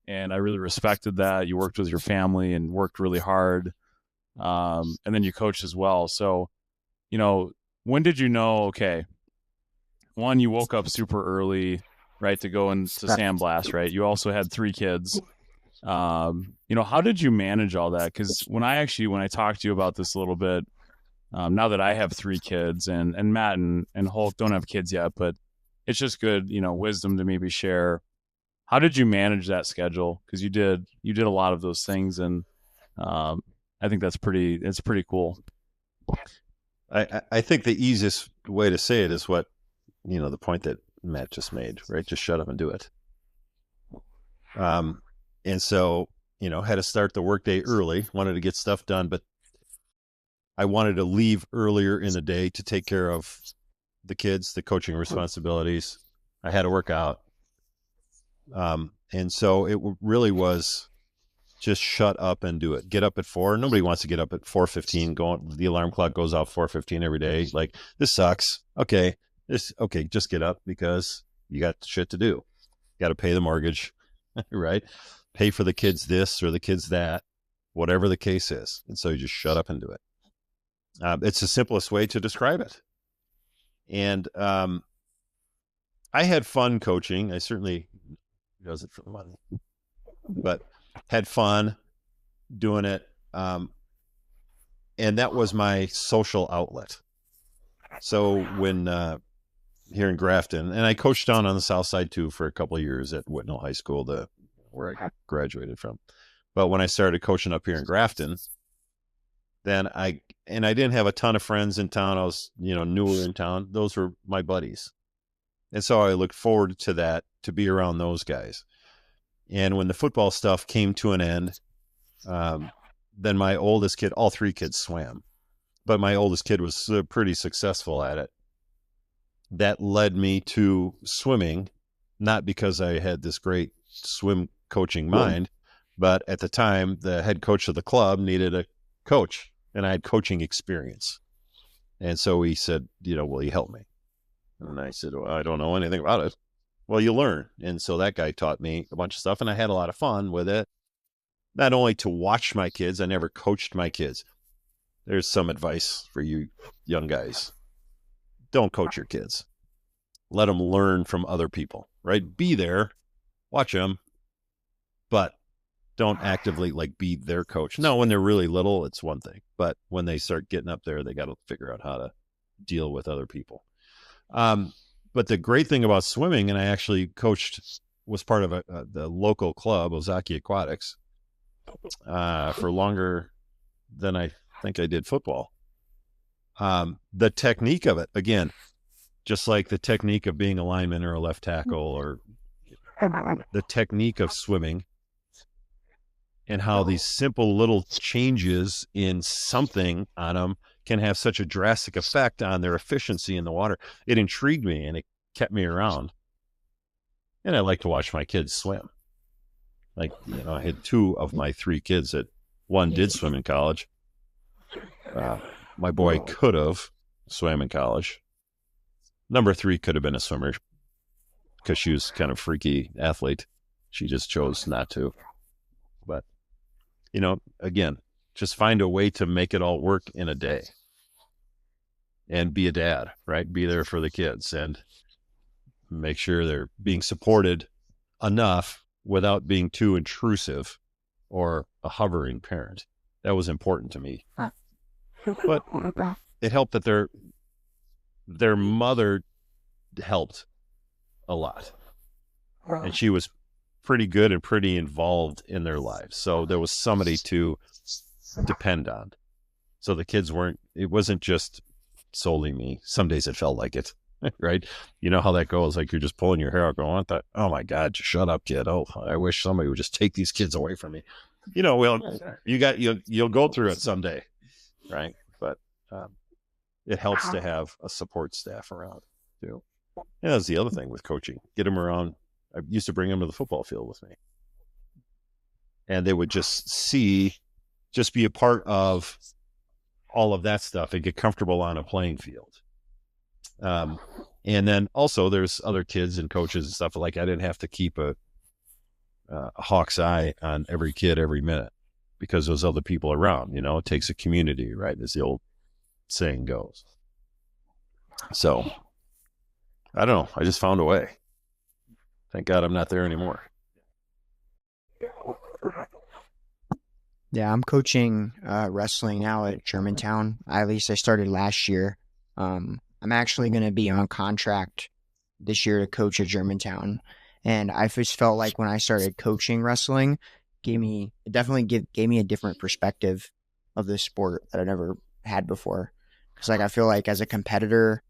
And I really respected that. You worked with your family and worked really hard. And then you coached as well. So, when did you know, okay, one, you woke up super early, right, to go into sandblast, right? You also had 3 kids. How did you manage all that? Because when I talked to you about this a little bit, now that I have 3 kids, and Matt and Hulk don't have kids yet, but it's just good, wisdom to maybe share. How did you manage that schedule? Because you did a lot of those things, and I think it's pretty cool. I think the easiest way to say it is what, the point that Matt just made, right? Just shut up and do it. And so, had to start the workday early, wanted to get stuff done, but I wanted to leave earlier in the day to take care of the kids, the coaching responsibilities. I had to work out. And so it really was just shut up and do it. Get up at 4. Nobody wants to get up at 4:15. The alarm clock goes off 4:15 every day. Like, this sucks. Okay, just get up because you got shit to do. You got to pay the mortgage, right? Pay for the kids this or the kids that, whatever the case is. And so you just shut up and do it. It's the simplest way to describe it. And I had fun coaching. I certainly does it for the money, but had fun doing it. And that was my social outlet. So when here in Grafton, and I coached down on the South Side too for a couple of years at Whitnall High School, where I graduated from. But when I started coaching up here in Grafton, then I didn't have a ton of friends in town. I was, newer in town. Those were my buddies. And so I looked forward to that, to be around those guys. And when the football stuff came to an end, then my oldest kid, all 3 kids swam, but my oldest kid was pretty successful at it. That led me to swimming, not because I had this great swim coaching mind, but at the time, the head coach of the club needed a coach, and I had coaching experience. And so he said, will you help me? And I said, well, I don't know anything about it. Well, you learn. And so that guy taught me a bunch of stuff, and I had a lot of fun with it. Not only to watch my kids, I never coached my kids. There's some advice for you young guys. Don't coach your kids. Let them learn from other people, right? Be there, watch them, but don't actively be their coach. No, when they're really little, it's one thing, but when they start getting up there, they got to figure out how to deal with other people. But the great thing about swimming, and I actually was part of the local club, Ozaki Aquatics, for longer than I think I did football. The technique of it, again, just like the technique of being a lineman or a left tackle, or the technique of swimming, and how these simple little changes in something on them can have such a drastic effect on their efficiency in the water. It intrigued me, and it kept me around. And I like to watch my kids swim. I had 2 of my 3 kids that one did swim in college. My boy could have swam in college. Number 3 could have been a swimmer because she was kind of freaky athlete. She just chose not to. But, again, just find a way to make it all work in a day. And be a dad, right? Be there for the kids and make sure they're being supported enough without being too intrusive or a hovering parent. That was important to me. But it helped that their mother helped a lot. And she was pretty good and pretty involved in their lives. So there was somebody to depend on. So the kids it wasn't just solely me. Some days it felt like it, right? You know how that goes. Like, you're just pulling your hair out going, oh my God, just shut up, kid. Oh, I wish somebody would just take these kids away from me. Well, you'll go through it someday, right? But it helps to have a support staff around too. And that's the other thing with coaching. Get them around. I used to bring them to the football field with me, and they would just see just be a part of all of that stuff and get comfortable on a playing field. And then also there's other kids and coaches and stuff. Like I didn't have to keep a hawk's eye on every kid every minute because there's other people around. It takes a community, right? As the old saying goes. So I don't know. I just found a way. Thank God I'm not there anymore. Yeah, I'm coaching wrestling now at Germantown. At least I started last year. I'm actually going to be on contract this year to coach at Germantown. And I just felt like when I started coaching wrestling, gave me a different perspective of the sport that I never had before. Because I feel like as a competitor,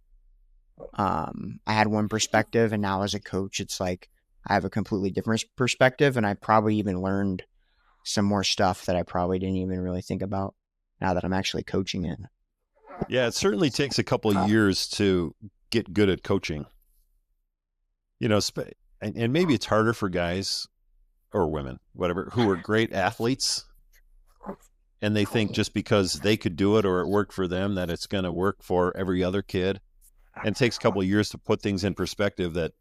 I had one perspective, and now as a coach, it's like I have a completely different perspective, and I probably even learned some more stuff that I probably didn't even really think about now that I'm actually coaching it. Yeah, it certainly takes a couple of years to get good at coaching. And maybe it's harder for guys or women, whatever, who are great athletes, and they think just because they could do it or it worked for them that it's going to work for every other kid. And it takes a couple of years to put things in perspective that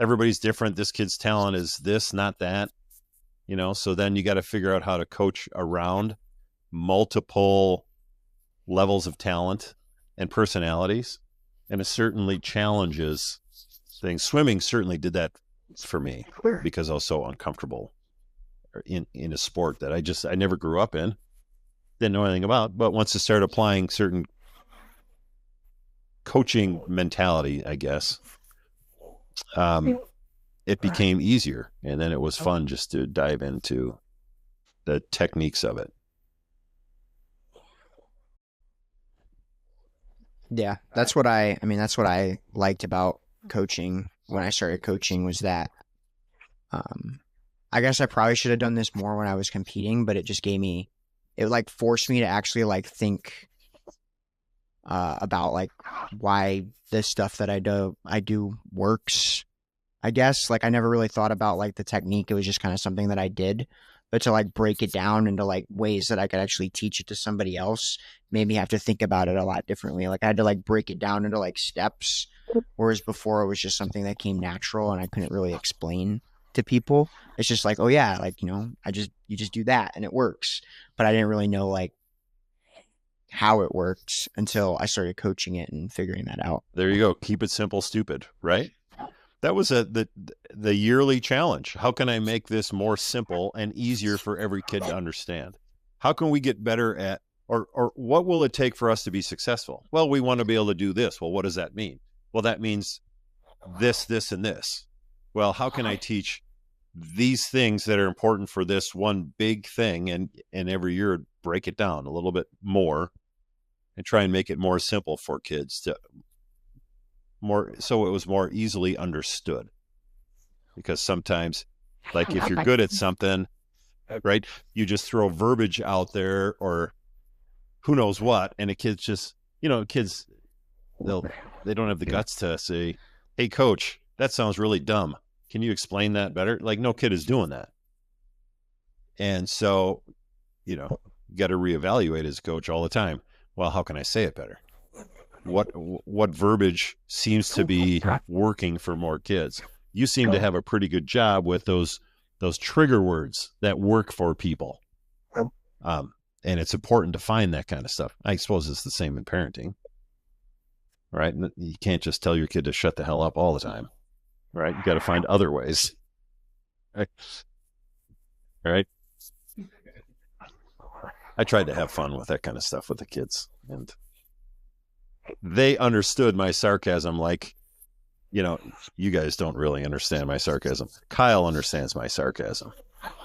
everybody's different. This kid's talent is this, not that. So then you got to figure out how to coach around multiple levels of talent and personalities. And it certainly challenges things. Swimming certainly did that for me because I was so uncomfortable in a sport that I never grew up in, didn't know anything about. But once I started applying certain coaching mentality, I guess, it became easier. And then it was fun just to dive into the techniques of it. Yeah, that's what I liked about coaching when I started coaching was that I guess I probably should have done this more when I was competing, but it just forced me to actually think about why this stuff that I do works. I guess I never really thought about the technique. It was just kind of something that I did, but to break it down into ways that I could actually teach it to somebody else made me have to think about it a lot differently. I had to break it down into steps, whereas before it was just something that came natural and I couldn't really explain to people. It's just oh yeah, you just do that and it works. But I didn't really know how it works until I started coaching it and figuring that out. There you go. Keep it simple, stupid, right? That was the yearly challenge. How can I make this more simple and easier for every kid to understand? How can we get better at, or what will it take for us to be successful? Well, we want to be able to do this. Well, what does that mean? Well, that means this, this, and this. Well, how can I teach these things that are important for this one big thing, and every year break it down a little bit more and try and make it more simple for kids so it was more easily understood. Because sometimes, if you're good at something, right, you just throw verbiage out there or who knows what, and a kid's just, kids, they don't have the guts to say, hey, coach, that sounds really dumb. Can you explain that better? No kid is doing that. And so, you got to reevaluate as a coach all the time. Well, how can I say it better? What verbiage seems to be working for more kids? You seem to have a pretty good job with those trigger words that work for people. And it's important to find that kind of stuff. I suppose it's the same in parenting, right? You can't just tell your kid to shut the hell up all the time, right? You got to find other ways. Right? I tried to have fun with that kind of stuff with the kids, and they understood my sarcasm. You guys don't really understand my sarcasm. Kyle understands my sarcasm.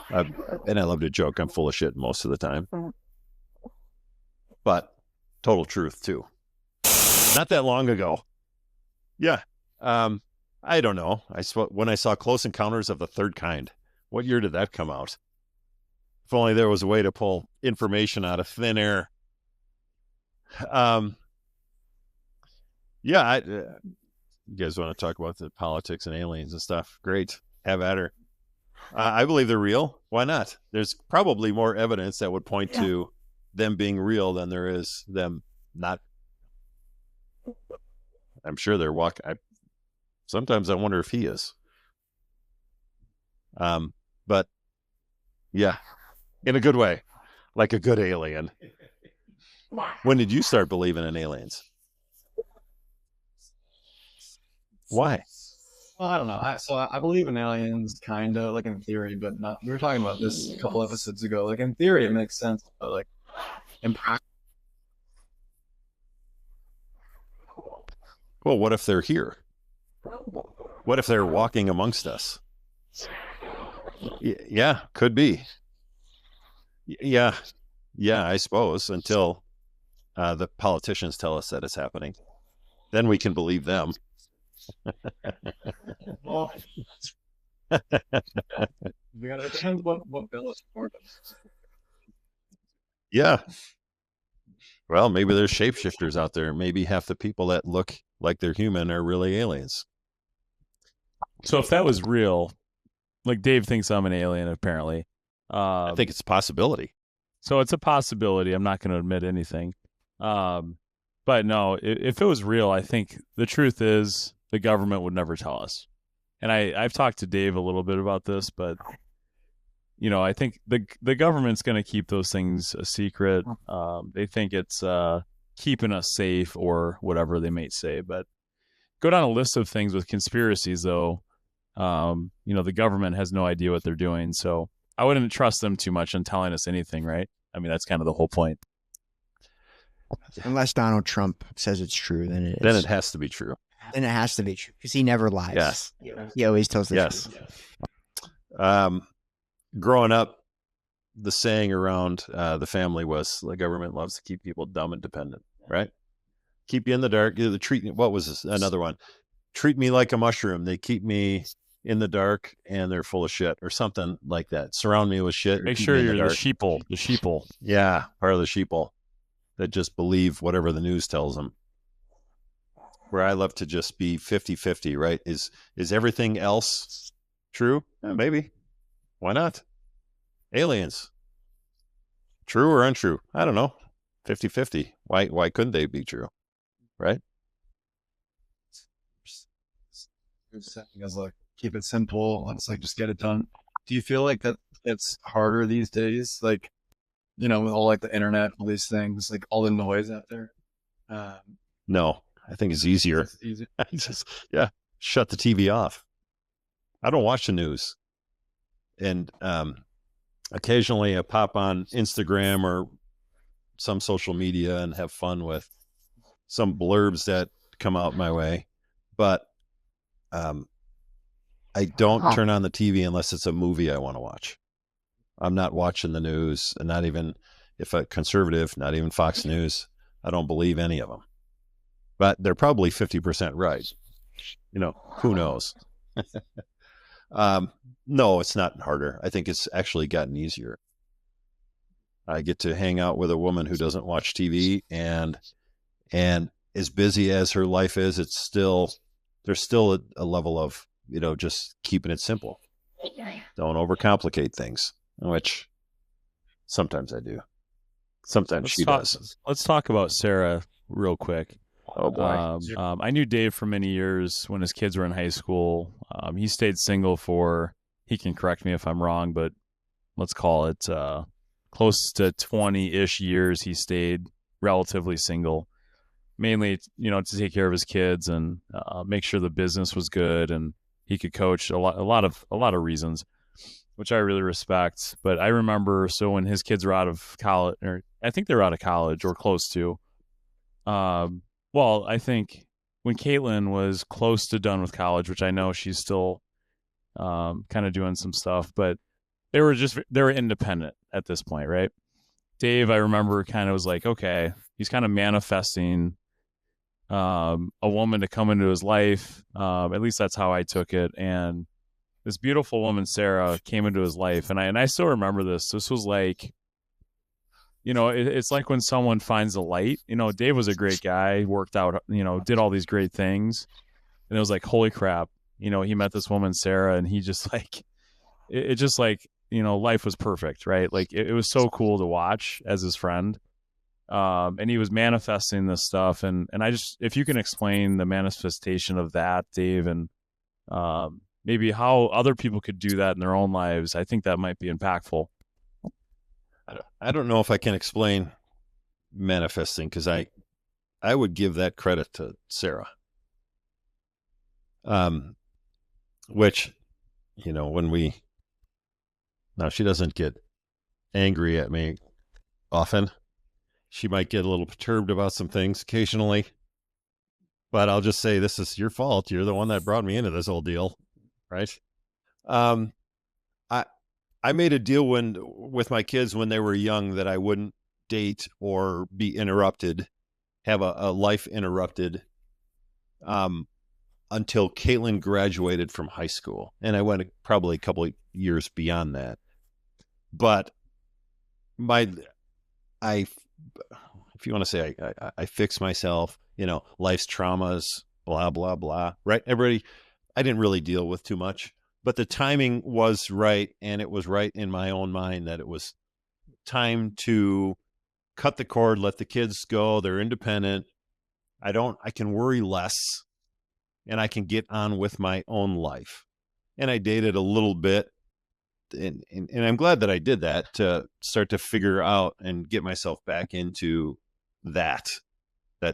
And I love to joke. I'm full of shit most of the time. But total truth, too. Not that long ago. Yeah. I don't know. When I saw Close Encounters of the Third Kind, what year did that come out? If only there was a way to pull information out of thin air. Yeah, you guys want to talk about the politics and aliens and stuff? Great. Have at her. I believe they're real. Why not? There's probably more evidence that would point to them being real than there is them not. I'm sure they're walking. Sometimes I wonder if he is. But yeah, in a good way, like a good alien. When did you start believing in aliens? Why? Well, I don't know. I believe in aliens, kind of, like in theory, but not. We were talking about this a couple episodes ago. Like in theory, it makes sense, but like in practice, Well, what if they're here? What if they're walking amongst us? Yeah, could be. Yeah, I suppose until the politicians tell us that it's happening, then we can believe them. well, it depends what bill is for. Yeah. Well, maybe there's shapeshifters out there. Maybe half the people that look like they're human are really aliens. So if that was real, like Dave thinks I'm an alien, apparently. I think it's a possibility. So it's a possibility. I'm not going to admit anything. But no, if it was real, I think the truth is the government would never tell us. And I've talked to Dave a little bit about this, but I think the government's going to keep those things a secret. They think it's keeping us safe or whatever they may say. But go down a list of things with conspiracies, though. The government has no idea what they're doing, so I wouldn't trust them too much in telling us anything, right? I mean, that's kind of the whole point. Unless Donald Trump says it's true, then it is. Then it has to be true. Then it has to be true because he never lies. Yes. He always tells the Yes. truth. Growing up, the saying around the family was the government loves to keep people dumb and dependent, right? Keep you in the dark. What was this? Another one? Treat me like a mushroom. They keep me in the dark and they're full of shit or something like that. Surround me with shit. Make sure you're the sheeple. The sheeple. Yeah, part of the sheeple that just believe whatever the news tells them. Where I love to just be 50-50, right? Is everything else true? Maybe. Why not? Aliens. True or untrue? I don't know. 50-50. Why couldn't they be true? Right? As like keep it simple. Let's like just get it done. Do you feel like that it's harder these days? Like, with all like the internet, all these things, like all the noise out there. No, I think it's easier. It's easy. Shut the TV off. I don't watch the news. And occasionally I pop on Instagram or some social media and have fun with some blurbs that come out my way. But I don't turn on the TV unless it's a movie I want to watch. I'm not watching the news, and not even if a conservative, not even Fox News. I don't believe any of them. But they're probably 50% right. Who knows? No, it's not harder. I think it's actually gotten easier. I get to hang out with a woman who doesn't watch TV, and as busy as her life is, there's still a level of, just keeping it simple. Don't overcomplicate things, which sometimes I do. Sometimes she does. Let's talk about Sarah real quick. Oh boy. I knew Dave for many years when his kids were in high school. He stayed single he can correct me if I'm wrong, but let's call it close to 20-ish years he stayed relatively single. Mainly, to take care of his kids and make sure the business was good and he could coach. A lot of reasons, which I really respect. But I remember, so when his kids were out of college, or I think they were out of college or close to. Well, I think when Caitlin was close to done with college, which I know she's still kind of doing some stuff, but they were independent at this point, right? Dave, I remember, kind of was like, okay, he's kind of manifesting a woman to come into his life. At least that's how I took it. And this beautiful woman, Sarah, came into his life. And I still remember this. This was like, it's like when someone finds a light. Dave was a great guy, worked out, did all these great things. And it was like, holy crap, he met this woman, Sarah, and he just like, it just like, you know, life was perfect, right? Like it was so cool to watch as his friend. And he was manifesting this stuff. And I just, if you can explain the manifestation of that, Dave, and maybe how other people could do that in their own lives, I think that might be impactful. I don't know if I can explain manifesting, because I would give that credit to Sarah. Which, you know, now she doesn't get angry at me often. She might get a little perturbed about some things occasionally, but I'll just say, this is your fault. You're the one that brought me into this whole deal, right? I made a deal with my kids when they were young that I wouldn't date or be interrupted, have a life interrupted, until Caitlin graduated from high school. And I went probably a couple of years beyond that. But if you want to say, I fix myself, you know, life's traumas, blah, blah, blah, right? Everybody, I didn't really deal with too much, but the timing was right. And it was right in my own mind that it was time to cut the cord, let the kids go. They're independent. I can worry less, and I can get on with my own life. And I dated a little bit. And I'm glad that I did that, to start to figure out and get myself back into that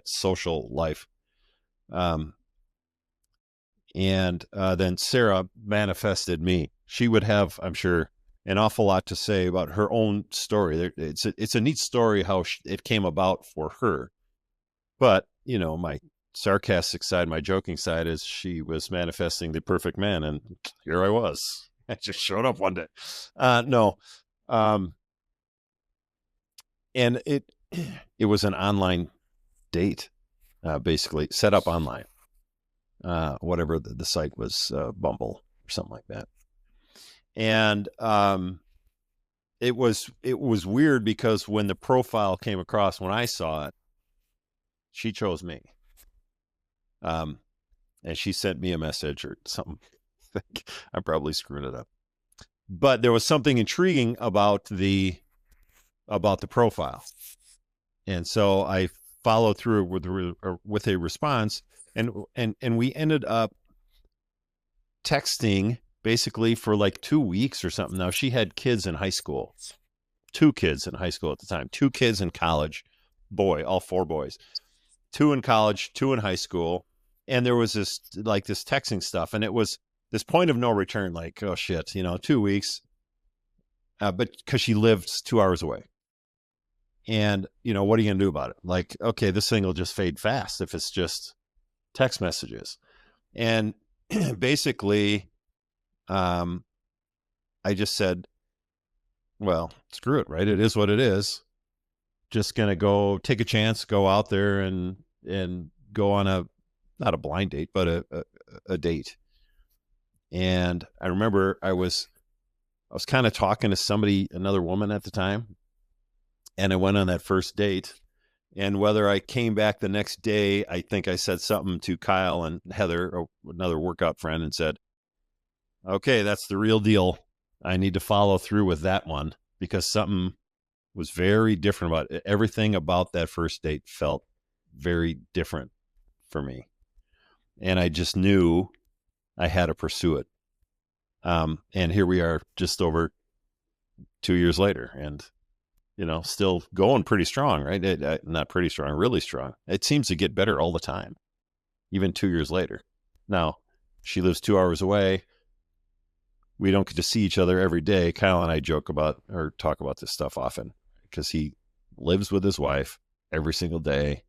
social life. And then Sarah manifested me. She would have, I'm sure, an awful lot to say about her own story. It's a neat story how it came about for her. But, you know, my sarcastic side, my joking side, is she was manifesting the perfect man, and here I was. I just showed up one day. No. And it was an online date, basically set up online. Whatever the site was, Bumble or something like that. And it was weird, because when the profile came across, when I saw it, she chose me. And she sent me a message or something. I'm probably screwing it up. But there was something intriguing about the profile. And so I followed through with a response, and we ended up texting basically for like 2 weeks or something. Now, she had kids in high school, 2 kids in high school at the time, 2 kids in college, all 4 boys, 2 in college, 2 in high school. And there was this texting stuff, and it was this point of no return, like, oh shit, 2 weeks. But because she lived 2 hours away. And, what are you going to do about it? Like, okay, this thing will just fade fast if it's just text messages. And basically, I just said, well, screw it, right? It is what it is. Just going to go take a chance, go out there and go on not a blind date, but a date. And I remember I was kind of talking to somebody, another woman at the time, and I went on that first date. And whether I came back the next day, I think I said something to Kyle and Heather, another workout friend, and said, okay, that's the real deal. I need to follow through with that one, because something was very different about it. Everything about that first date felt very different for me. And I just knew I had to pursue it. And here we are just over 2 years later, and, still going pretty strong, right? Not pretty strong, really strong. It seems to get better all the time, even 2 years later. Now, she lives 2 hours away. We don't get to see each other every day. Kyle and I joke about or talk about this stuff often, because he lives with his wife every single day.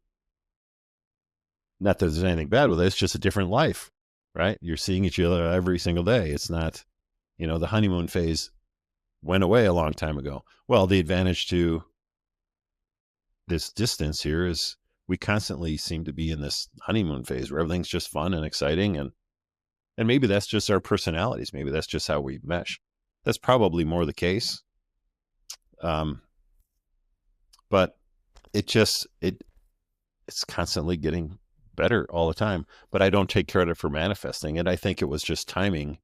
Not that there's anything bad with it. It's just a different life, right? You're seeing each other every single day. It's not, the honeymoon phase went away a long time ago. Well, the advantage to this distance here is we constantly seem to be in this honeymoon phase where everything's just fun and exciting. And maybe that's just our personalities. Maybe that's just how we mesh. That's probably more the case. But it's constantly getting better all the time. But I don't take credit for manifesting it. I think it was just timing.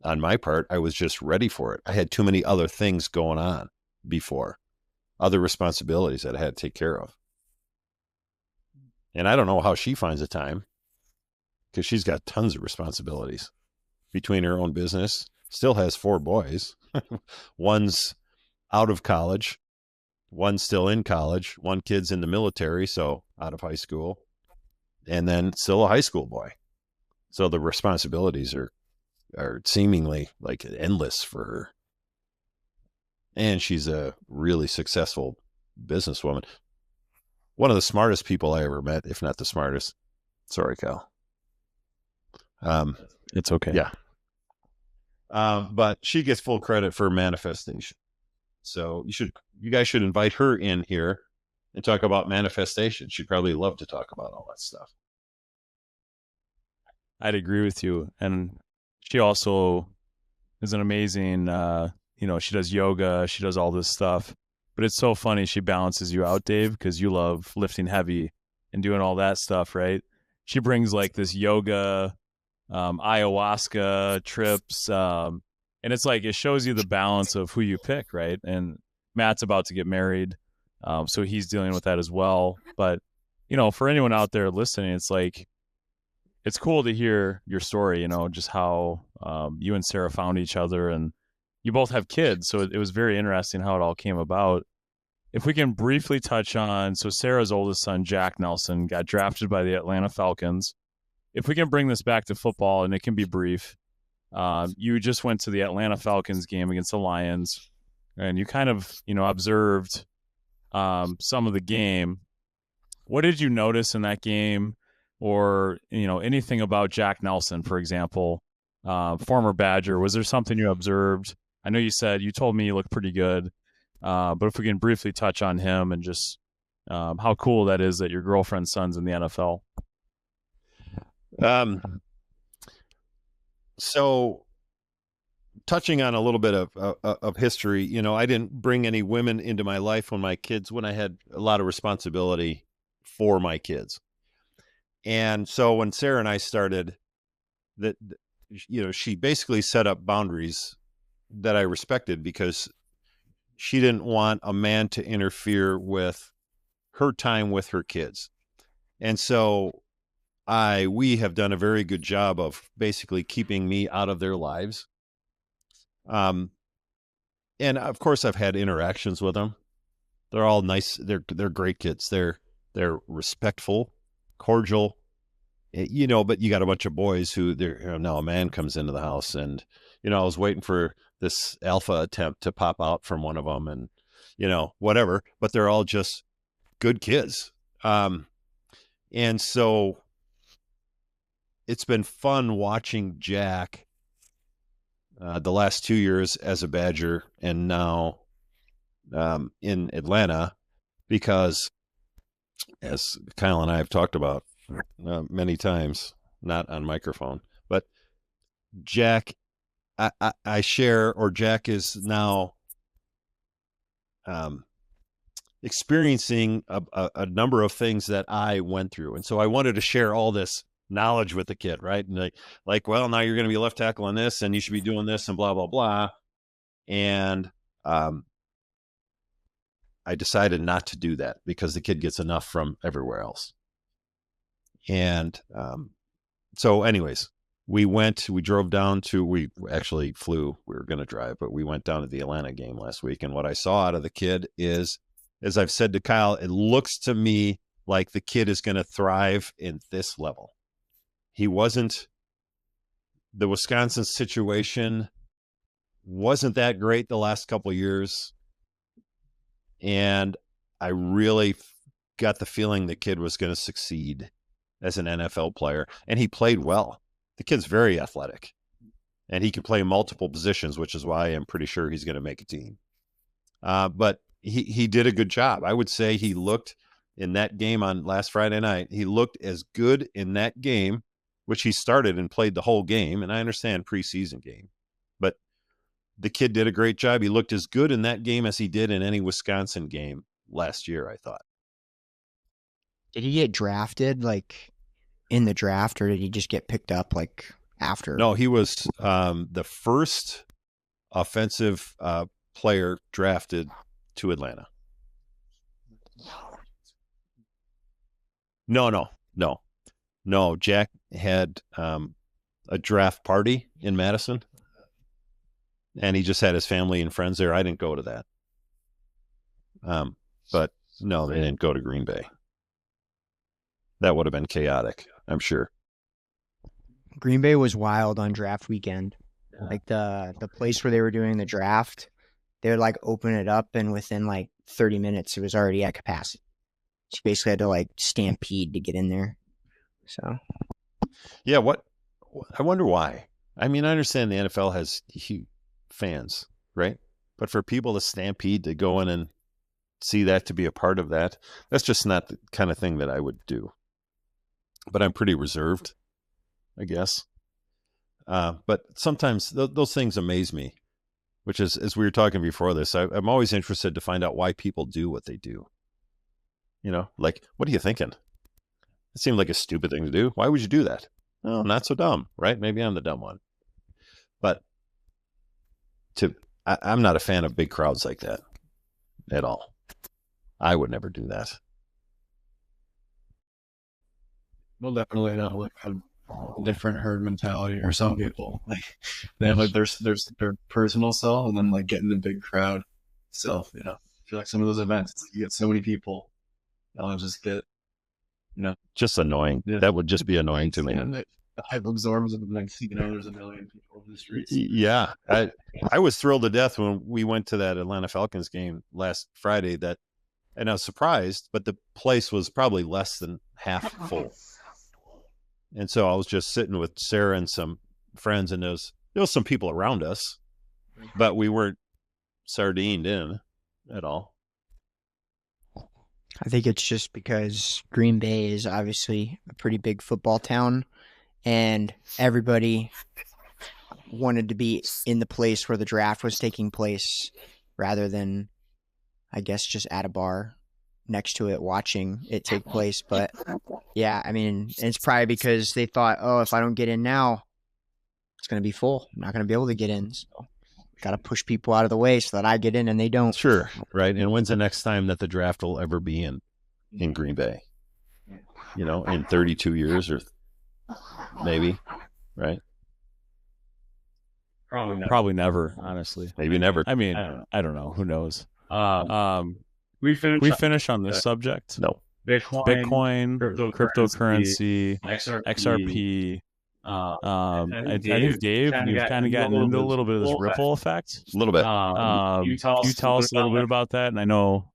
on my part, I was just ready for it. I had too many other things going on before, other responsibilities that I had to take care of. And I don't know how she finds the time, because she's got tons of responsibilities between her own business, still has 4 boys. One's out of college, one's still in college, one kid's in the military, so out of high school, and then still a high school boy. So the responsibilities are seemingly like endless for her. And she's a really successful businesswoman. One of the smartest people I ever met, if not the smartest. Sorry, Kyle. It's okay. Yeah. But she gets full credit for manifestation. So you guys should invite her in here and talk about manifestation. She'd probably love to talk about all that stuff. I'd agree with you. And she also is an amazing, she does yoga, she does all this stuff. But it's so funny she balances you out, Dave, because you love lifting heavy and doing all that stuff, right? She brings like this yoga, ayahuasca trips, and it's like it shows you the balance of who you pick, right? And Matt's about to get married, so he's dealing with that as well. But for anyone out there listening, it's like it's cool to hear your story, just how you and Sarah found each other, and you both have kids, so it was very interesting how it all came about. If we can briefly touch on, so Sarah's oldest son, Jack Nelson, got drafted by the Atlanta Falcons. If we can bring this back to football, and it can be brief, you just went to the Atlanta Falcons game against the Lions, and you kind of, observed some of the game. What did you notice in that game, or, anything about Jack Nelson, for example, former Badger? Was there something you observed? I know you told me he looked pretty good, but if we can briefly touch on him and just how cool that is that your girlfriend's son's in the NFL. So touching on a little bit of history, I didn't bring any women into my life when I had a lot of responsibility for my kids. And so when Sarah and I started, she basically set up boundaries that I respected, because she didn't want a man to interfere with her time with her kids. And so we have done a very good job of basically keeping me out of their lives. And of course I've had interactions with them. They're all nice. They're great kids. They're respectful, cordial, but you got a bunch of boys who now a man comes into the house, and, I was waiting for this alpha attempt to pop out from one of them, and, whatever, but they're all just good kids. And so it's been fun watching Jack the last 2 years as a Badger, and now in Atlanta, because as Kyle and I have talked about many times, not on microphone, but Jack, I share, or Jack is now experiencing a number of things that I went through. And so I wanted to share all this knowledge with the kid, right? And well, now you're going to be left tackle on this, and you should be doing this, and blah, blah, blah. And I decided not to do that, because the kid gets enough from everywhere else. And so anyways, we actually flew. We were going to drive, but we went down to the Atlanta game last week. And what I saw out of the kid is, as I've said to Kyle, it looks to me like the kid is going to thrive in this level. The Wisconsin situation wasn't that great the last couple of years. And I really got the feeling the kid was going to succeed as an NFL player. And he played well. The kid's very athletic, and he can play multiple positions, which is why I'm pretty sure he's going to make a team. But he did a good job. I would say he looked in that game on last Friday night. He looked as good in that game, which he started and played the whole game. And I understand preseason game, but the kid did a great job. He looked as good in that game as he did in any Wisconsin game last year, I thought. Did he get drafted in the draft, or did he just get picked up after? No, he was the first offensive player drafted to Atlanta. No. Jack had a draft party in Madison, and he just had his family and friends there. I didn't go to that. But no, they didn't go to Green Bay. That would have been chaotic, I'm sure. Green Bay was wild on draft weekend. Like the place where they were doing the draft, they would like open it up, and within like 30 minutes, it was already at capacity. So you basically had to like stampede to get in there. So Yeah, I wonder why. I mean, I understand the NFL has huge fans, right? But for people to stampede to go in and see that, to be a part of that, that's just not the kind of thing that I would do. But I'm pretty reserved, I guess. But sometimes those things amaze me, which is, as we were talking before this, I'm always interested to find out why people do what they do. You know, like, what are you thinking? It seemed like a stupid thing to do. Why would you do that? Oh, not so dumb, right? Maybe I'm the dumb one. But I'm not a fan of big crowds like that at all. I would never do that. Well, definitely not like a different herd mentality, or some people like they have like their personal self, and then like getting the big crowd self. You know, I feel like some of those events, it's like you get so many people, I'll just get, Just annoying. Yeah. That would just be annoying to me. and the hype absorbs, and like there's a million people in the streets. Yeah, I was thrilled to death when we went to that Atlanta Falcons game last Friday. And I was surprised, but the place was probably less than half full. And so I was just sitting with Sarah and some friends, and there was some people around us, but we weren't sardined in at all. I think it's just because Green Bay is obviously a pretty big football town, and everybody wanted to be in the place where the draft was taking place rather than, I guess, just at a bar next to it watching it take place. But yeah, I mean, it's probably because they thought, oh, if I don't get in now, it's going to be full. I'm not going to be able to get in. So got to push people out of the way so that I get in and they don't. Sure, right. And when's the next time that the draft will ever be in Green Bay? In 32 years or maybe, right? Probably never, honestly. Maybe never. I mean, I don't know. Who knows? We We finish on this subject. No. Bitcoin, cryptocurrency, cryptocurrency, XRP. I think Dave, you've kind of gotten into a little bit of this ripple effect. A little bit. You tell us a little bit about that, and I know,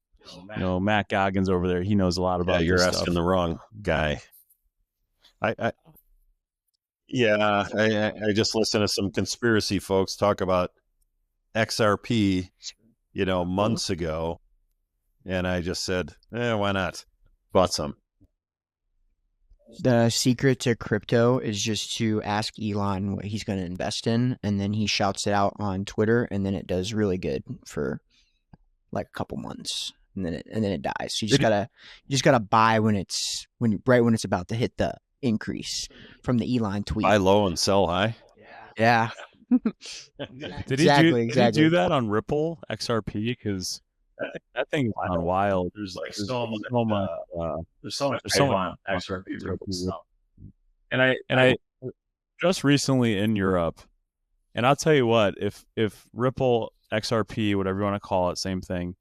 Matt Goggins over there. He knows a lot about. You're this asking stuff. the wrong guy. I just listened to some conspiracy folks talk about XRP, months ago, and I just said, why not? Bought some. The secret to crypto is just to ask Elon what he's going to invest in, and then he shouts it out on Twitter, and then it does really good for like a couple months, and then it dies. So you just gotta buy when it's about to hit the increase from the Elon tweet. Buy low and sell high. Yeah. Did Exactly. he do that on Ripple XRP? Because that thing's gone wild. There's so much hype on XRP stuff. And I just recently in Europe, and I'll tell you what, if Ripple XRP, whatever you want to call it, same thing,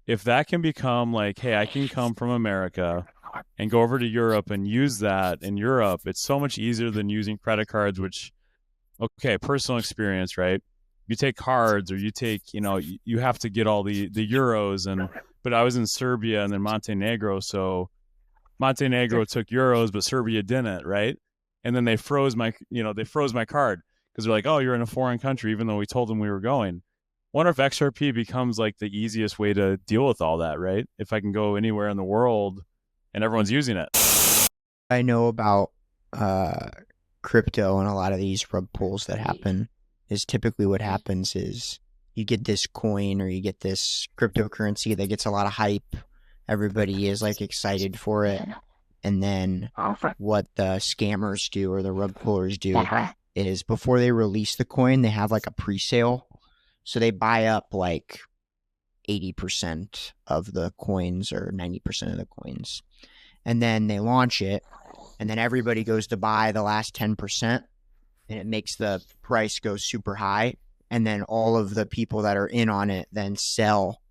if that can become like, hey, I can come from America and go over to Europe and use that in Europe, it's so much easier than using credit cards, which, okay, personal experience, right? You take cards, or you take, you have to get all the euros, but I was in Serbia and then Montenegro, so Montenegro took euros, but Serbia didn't, right? And then they froze my card because they're like, oh, you're in a foreign country, even though we told them we were going. Wonder if XRP becomes like the easiest way to deal with all that, right? If I can go anywhere in the world and everyone's using it. I know about crypto and a lot of these rug pulls that happen is typically what happens is you get this coin or you get this cryptocurrency that gets a lot of hype. Everybody is like excited for it. And then what the scammers do or the rug pullers do is before they release the coin, they have like a pre-sale. So they buy up like 80% of the coins or 90% of the coins. And then they launch it, and then everybody goes to buy the last 10%, and it makes the price go super high. And then all of the people that are in on it then sell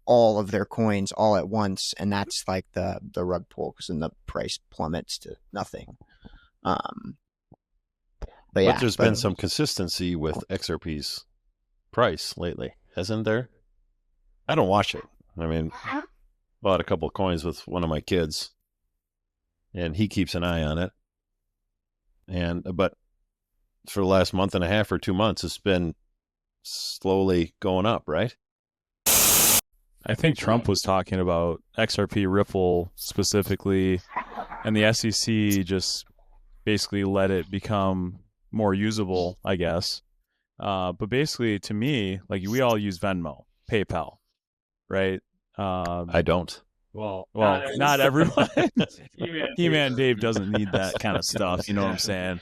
all of their coins all at once, and that's like the rug pull, because then the price plummets to nothing. But there's been some consistency with XRP's price lately, hasn't there? I don't watch it. I mean, bought a couple of coins with one of my kids, and he keeps an eye on it. But for the last month and a half or 2 months, it's been slowly going up, right? I think Trump was talking about XRP Ripple specifically, and the SEC just basically let it become more usable, I guess. But basically, to me, like, we all use Venmo, PayPal, right? I don't. Well, not everyone. He-Man Dave doesn't need that kind of stuff. You know what I'm saying?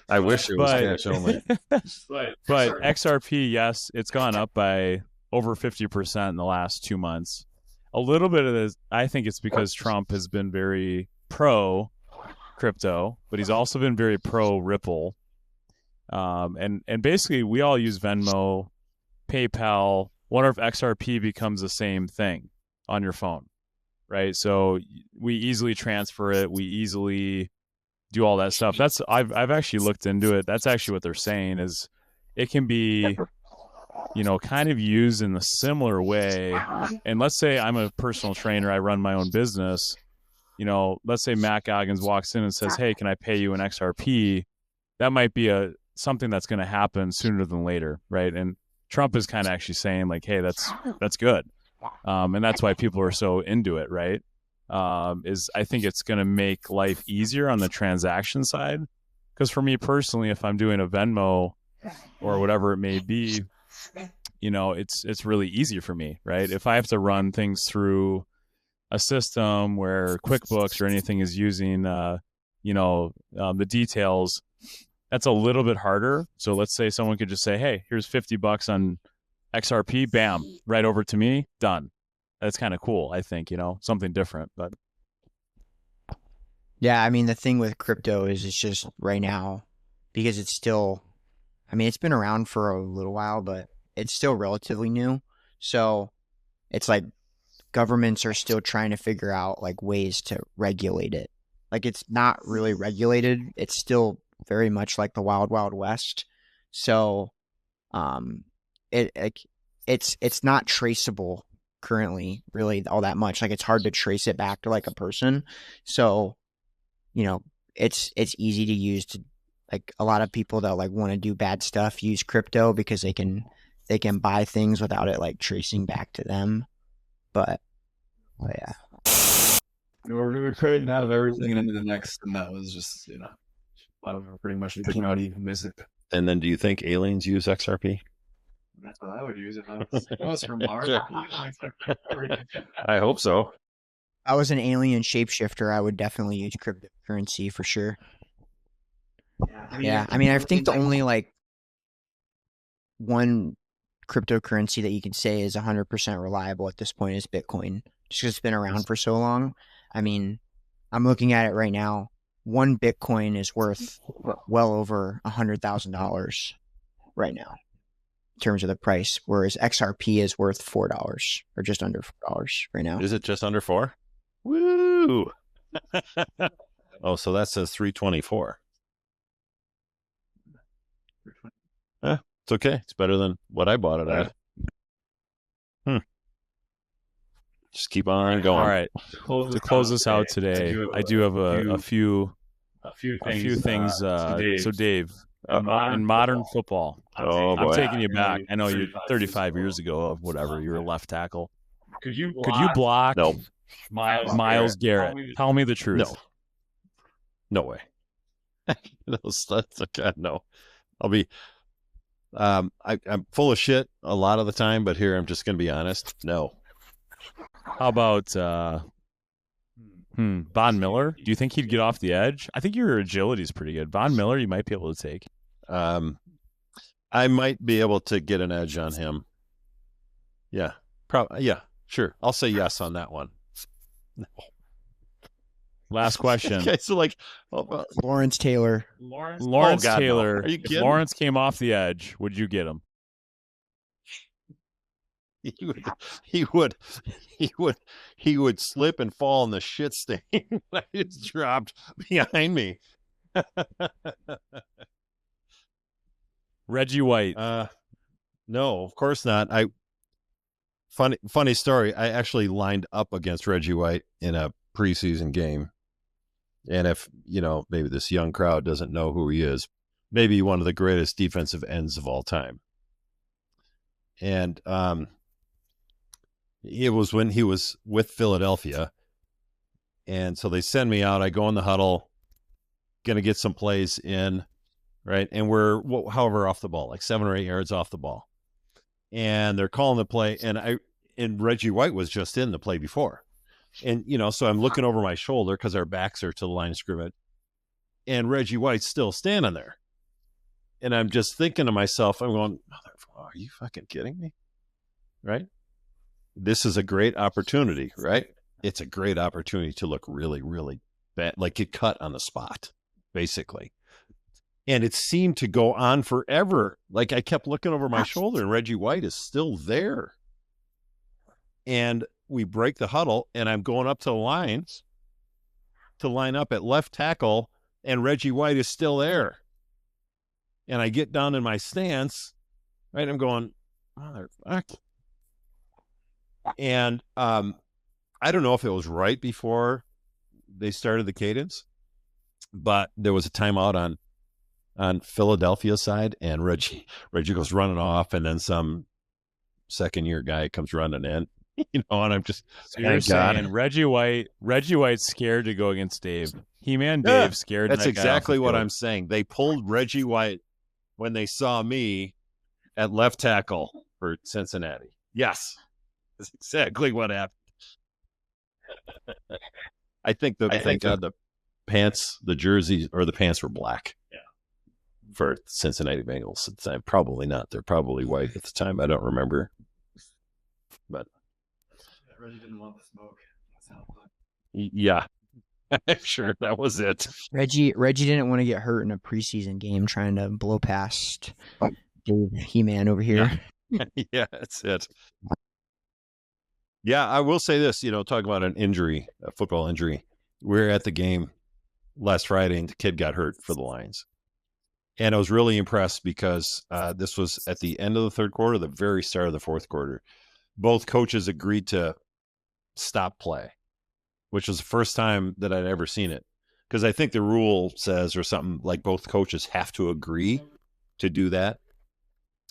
I wish it was cash only. But XRP, yes, it's gone up by over 50% in the last 2 months. A little bit of this, I think it's because Trump has been very pro crypto, but he's also been very pro Ripple. And basically, we all use Venmo, PayPal. Wonder if XRP becomes the same thing on your phone, right? So we easily transfer it. We easily do all that stuff. I've actually looked into it. That's actually what they're saying is it can be, kind of used in a similar way. And let's say I'm a personal trainer. I run my own business. Let's say Matt Goggins walks in and says, "Hey, can I pay you an XRP?" That might be something that's going to happen sooner than later, right? And Trump is kind of actually saying like, "Hey, that's good," and that's why people are so into it, right? I think it's going to make life easier on the transaction side. Because for me personally, if I'm doing a Venmo or whatever it may be, it's really easy for me, right? If I have to run things through a system where QuickBooks or anything is using, the details, that's a little bit harder. So let's say someone could just say, "Hey, here's $50 on XRP, bam, right over to me, done." That's kind of cool, I think, something different. But yeah, I mean, the thing with crypto is it's just right now, because it's still, I mean, it's been around for a little while, but it's still relatively new. So it's like governments are still trying to figure out like ways to regulate it. Like, it's not really regulated. It's still very much like the Wild Wild West. So it's not traceable currently really all that much. Like, it's hard to trace it back to like a person. So it's easy to use to, like, a lot of people that like want to do bad stuff use crypto because they can buy things without it like tracing back to them. But yeah, We're creating out of everything and into the next, and that was just I don't know, pretty much we cannot even miss it. And then do you think aliens use XRP? That's what I would use if I was from Mars. I hope so. if I was an alien shapeshifter, I would definitely use cryptocurrency for sure. Yeah, I mean, I think the only like one cryptocurrency that you can say is 100% reliable at this point is Bitcoin, just because it's been around for so long. I mean, I'm looking at it right now. One Bitcoin is worth well over $100,000 right now in terms of the price, whereas XRP is worth $4 or just under $4 right now. Is it just under 4? Woo! Oh, so that says 324. It's okay. It's better than what I bought it at. Just keep on going. all right, to close this out today, I do have a few things. So Dave, in modern football, Oh boy. I'm taking you back. I know you 35 years ago of whatever, you were a left tackle. Could you Could you block No. Miles Garrett? Tell me the truth. No. No way. God, no. I'll be I'm full of shit a lot of the time, but here I'm just gonna be honest. No. How about Von Miller. Do you think he'd get off the edge? I think your agility is pretty good. Von Miller, you might be able to take. I might be able to get an edge on him. Yeah, yeah, sure. I'll say yes on that one. Last question. Okay, so like Lawrence Taylor. Lawrence God, no. Taylor. Are you If kidding? Lawrence came off the edge, would you get him? He would slip and fall in the shit stain that is dropped behind me. Reggie White. No, of course not. Funny story. I actually lined up against Reggie White in a preseason game. And if, maybe this young crowd doesn't know who he is, maybe one of the greatest defensive ends of all time. And it was when he was with Philadelphia. And so they send me out. I go in the huddle, going to get some plays in, right? And we're, however, off the ball, like 7 or 8 yards off the ball. And they're calling the play. And Reggie White was just in the play before. And, so I'm looking over my shoulder because our backs are to the line of scrimmage. And Reggie White's still standing there. And I'm just thinking to myself, I'm going, are you fucking kidding me? Right? This is a great opportunity, right? It's a great opportunity to look really, really bad, like get cut on the spot, basically. And it seemed to go on forever. Like I kept looking over my shoulder and Reggie White is still there. And we break the huddle and I'm going up to the lines to line up at left tackle and Reggie White is still there. And I get down in my stance, right? I'm going, motherfuck. And I don't know if it was right before they started the cadence, but there was a timeout on Philadelphia side, and Reggie goes running off, and then some second-year guy comes running in, and I'm just, so you're saying Reggie White's scared to go against Dave. He-Man Dave scared. That's exactly what I'm saying. They pulled Reggie White when they saw me at left tackle for Cincinnati. Yes, that's exactly what happened. I think the pants, the jerseys, or the pants were black. Yeah. For Cincinnati Bengals at the time. Probably not. They're probably white at the time. I don't remember. But I really didn't want the smoke. Yeah. I'm sure that was it. Reggie didn't want to get hurt in a preseason game trying to blow past Dave He-Man over here. Yeah, that's it. Yeah, I will say this, talking about an injury, a football injury. We were at the game last Friday and the kid got hurt for the Lions. And I was really impressed because this was at the end of the third quarter, the very start of the fourth quarter. Both coaches agreed to stop play, which was the first time that I'd ever seen it. Because I think the rule says or something like both coaches have to agree to do that.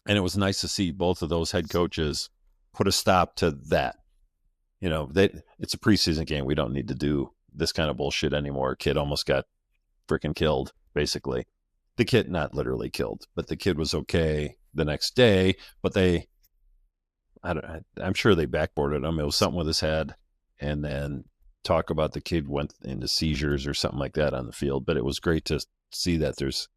And it was nice to see both of those head coaches put a stop to that. It's a preseason game. We don't need to do this kind of bullshit anymore. Kid almost got freaking killed, basically. The kid, not literally killed, but the kid was okay the next day. But I'm sure they backboarded him. It was something with his head. And then talk about the kid went into seizures or something like that on the field. But it was great to see that there's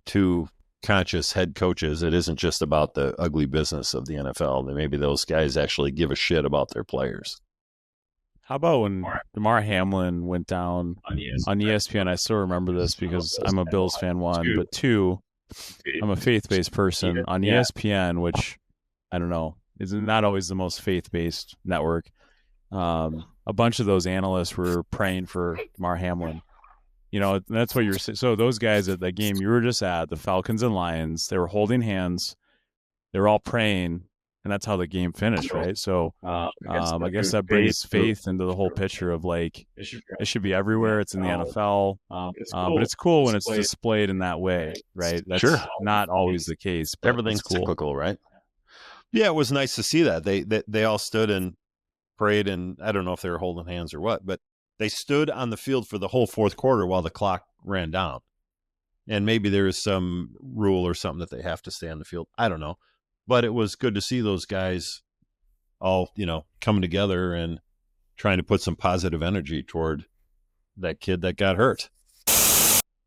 2 conscious head coaches. It isn't just about the ugly business of the NFL. Maybe those guys actually give a shit about their players. How about when Damar Hamlin went down on ESPN? I still remember this because I'm a Bills fan, 1, but 2, I'm a faith-based person on ESPN, which I don't know, is not always the most faith-based network. A bunch of those analysts were praying for Damar Hamlin. That's what you're saying. So those guys at that game you were just at, the Falcons and Lions, they were holding hands. They were all praying, and that's how the game finished, right? So I guess that brings faith into the whole picture of like, it should be everywhere. It's in the NFL. But it's cool when it's displayed in that way, right? That's not always the case. But everything's cool. cyclical, right? Yeah, it was nice to see that. They all stood and prayed, and I don't know if they were holding hands or what, but they stood on the field for the whole fourth quarter while the clock ran down. And maybe there is some rule or something that they have to stay on the field. I don't know. But it was good to see those guys all, coming together and trying to put some positive energy toward that kid that got hurt.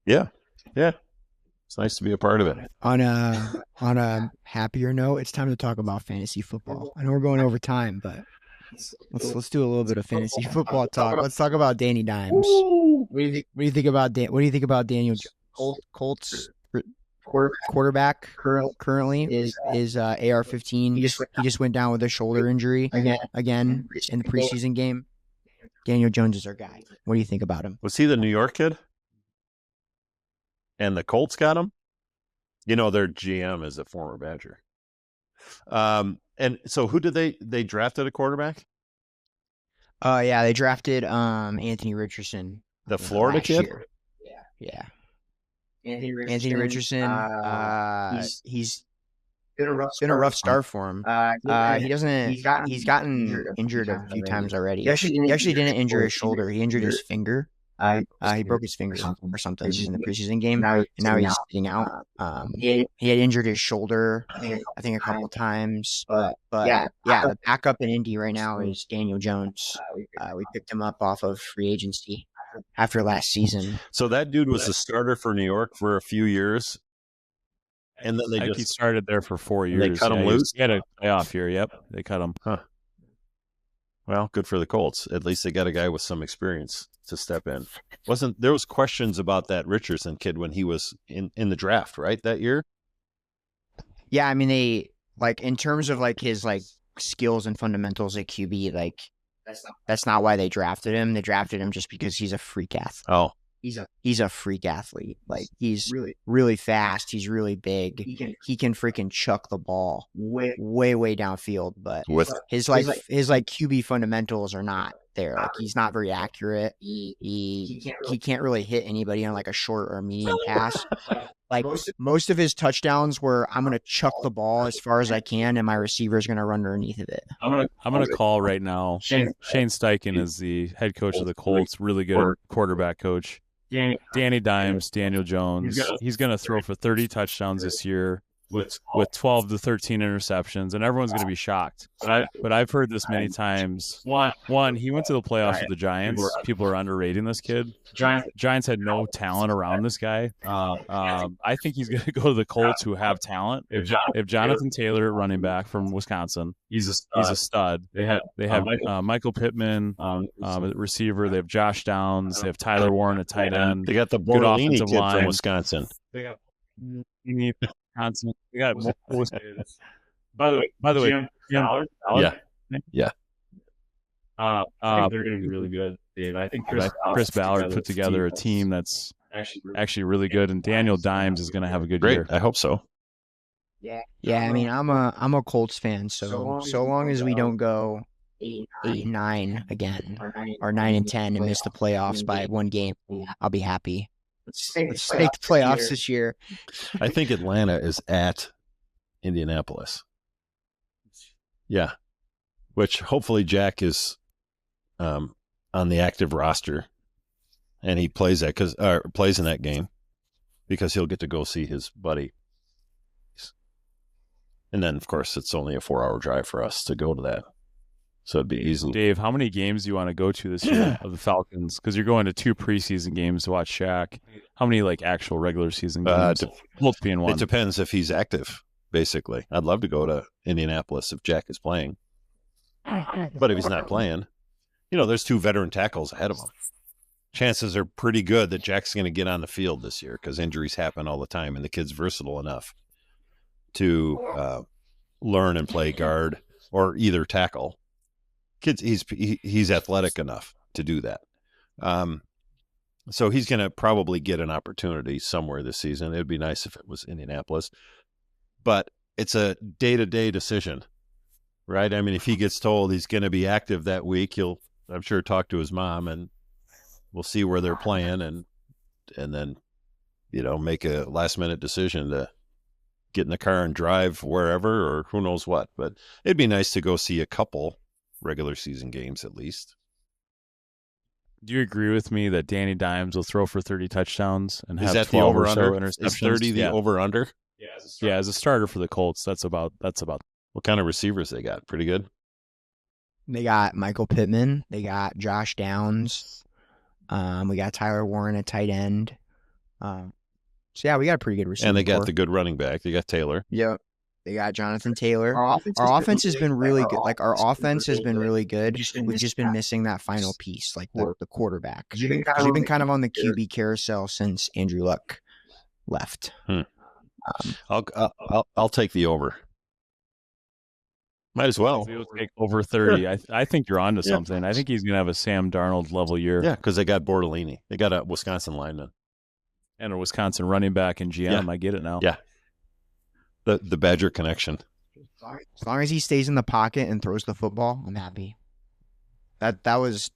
Yeah. It's nice to be a part of it. On a happier note, it's time to talk about fantasy football. I know we're going over time, but let's do a little bit of fantasy football talk. Let's talk about Danny Dimes. What do you think about Daniel Colts quarterback currently is AR-15. He just went down with a shoulder injury again in the preseason game. Daniel Jones is our guy. What do you think about him? Was he the New York kid? And the Colts got him? You know, their GM is a former Badger. And so who did they drafted a quarterback? Yeah, they drafted Anthony Richardson. The Florida kid? Year. Yeah. Anthony Richardson. He's been a rough start for him. He's gotten injured a few times already. He actually didn't injure his shoulder. He injured his finger. He broke his finger or something in the preseason game, and now he's sitting out. He had injured his shoulder, I think a couple times. But yeah, the backup in Indy right now is Daniel Jones. We picked him up off of free agency after last season. So that dude was the starter for New York for a few years, and then he started there for 4 years. They cut him loose. He had a playoff year. Yep, they cut him. Huh. Well, good for the Colts. At least they got a guy with some experience to step in. There was questions about that Richardson kid when he was in the draft, right, that year? Yeah, I mean, they in terms of his skills and fundamentals at QB, that's not why they drafted him. They drafted him just because he's a freak athlete. Oh. He's a freak athlete. He's really fast. He's really big. He can freaking chuck the ball way downfield. But his QB fundamentals are not there. He's not very accurate. He can't really hit anybody on a short or medium pass. Most of his touchdowns were, I'm gonna chuck the ball as far as I can, and my receiver's gonna run underneath of it. I'm gonna call right now. Shane Steichen is the head coach of the Colts. Really good quarterback coach. Danny Dimes, Daniel Jones. He's going to throw for 30 touchdowns this year with 12 to 13 interceptions, and everyone's going to be shocked. But I've heard this many times. One, he went to the playoffs with the Giants. People are underrating this kid. Giants had no talent around this guy. I think he's going to go to the Colts, who have talent. If Jonathan Taylor, running back from Wisconsin, he's a stud. They have Michael Pittman, receiver. They have Josh Downs. They have Tyler Warren, a tight end. They got the Bortolini kid from Wisconsin. They got Wisconsin. We got by the way, yeah. They're going to be really good, Dave. I think Chris Ballard put together a team that's actually really good, and Daniel Dimes is going to have a good year. I hope so. Yeah. I mean, I'm a Colts fan, so long as we don't go 8-9 again, or 9-10 and miss the playoffs by one game, I'll be happy. Let's make the playoffs this year. I think Atlanta is at Indianapolis. Yeah. Which hopefully Jack is on the active roster, and he plays plays in that game, because he'll get to go see his buddy. And then, of course, it's only a 4-hour drive for us to go to that. So it'd be easy. Dave, how many games do you want to go to this year of the Falcons? Because you're going to 2 preseason games to watch Shaq. How many actual regular season games? Both being one. It depends if he's active, basically. I'd love to go to Indianapolis if Jack is playing. But if he's not playing, there's 2 veteran tackles ahead of him. Chances are pretty good that Jack's going to get on the field this year, because injuries happen all the time, and the kid's versatile enough to learn and play guard or either tackle. He's athletic enough to do that. So he's going to probably get an opportunity somewhere this season. It'd be nice if it was Indianapolis, but it's a day-to-day decision, right? I mean, if he gets told he's going to be active that week, he'll, I'm sure, talk to his mom, and we'll see where they're playing, and then, make a last-minute decision to get in the car and drive wherever, or who knows what. But it'd be nice to go see a couple regular season games at least. Do you agree with me that Danny Dimes will throw for 30 touchdowns and have Is that 12 the or so over-under? interceptions? Is 30 the over-under? Yeah, as a starter for the Colts, that's about. What kind of receivers they got? Pretty good? They got Michael Pittman. They got Josh Downs. We got Tyler Warren at tight end. So yeah, we got a pretty good receiver. And they got core. the good running back. They got Taylor. Yep. They got Jonathan Taylor. Our offense has been really good. Like our offense has been really good. We've just been missing that final piece, like the quarterback. We've been kind of on the QB carousel since Andrew Luck left. I'll take the over. Might as well. He'll take over 30. I think you're onto something. I think he's going to have a Sam Darnold level year. Yeah, because they got Bortolini. They got a Wisconsin lineman. And a Wisconsin running back and GM. Yeah. I get it now. Yeah. The Badger connection. As long as he stays in the pocket and throws the football, I'm happy. That was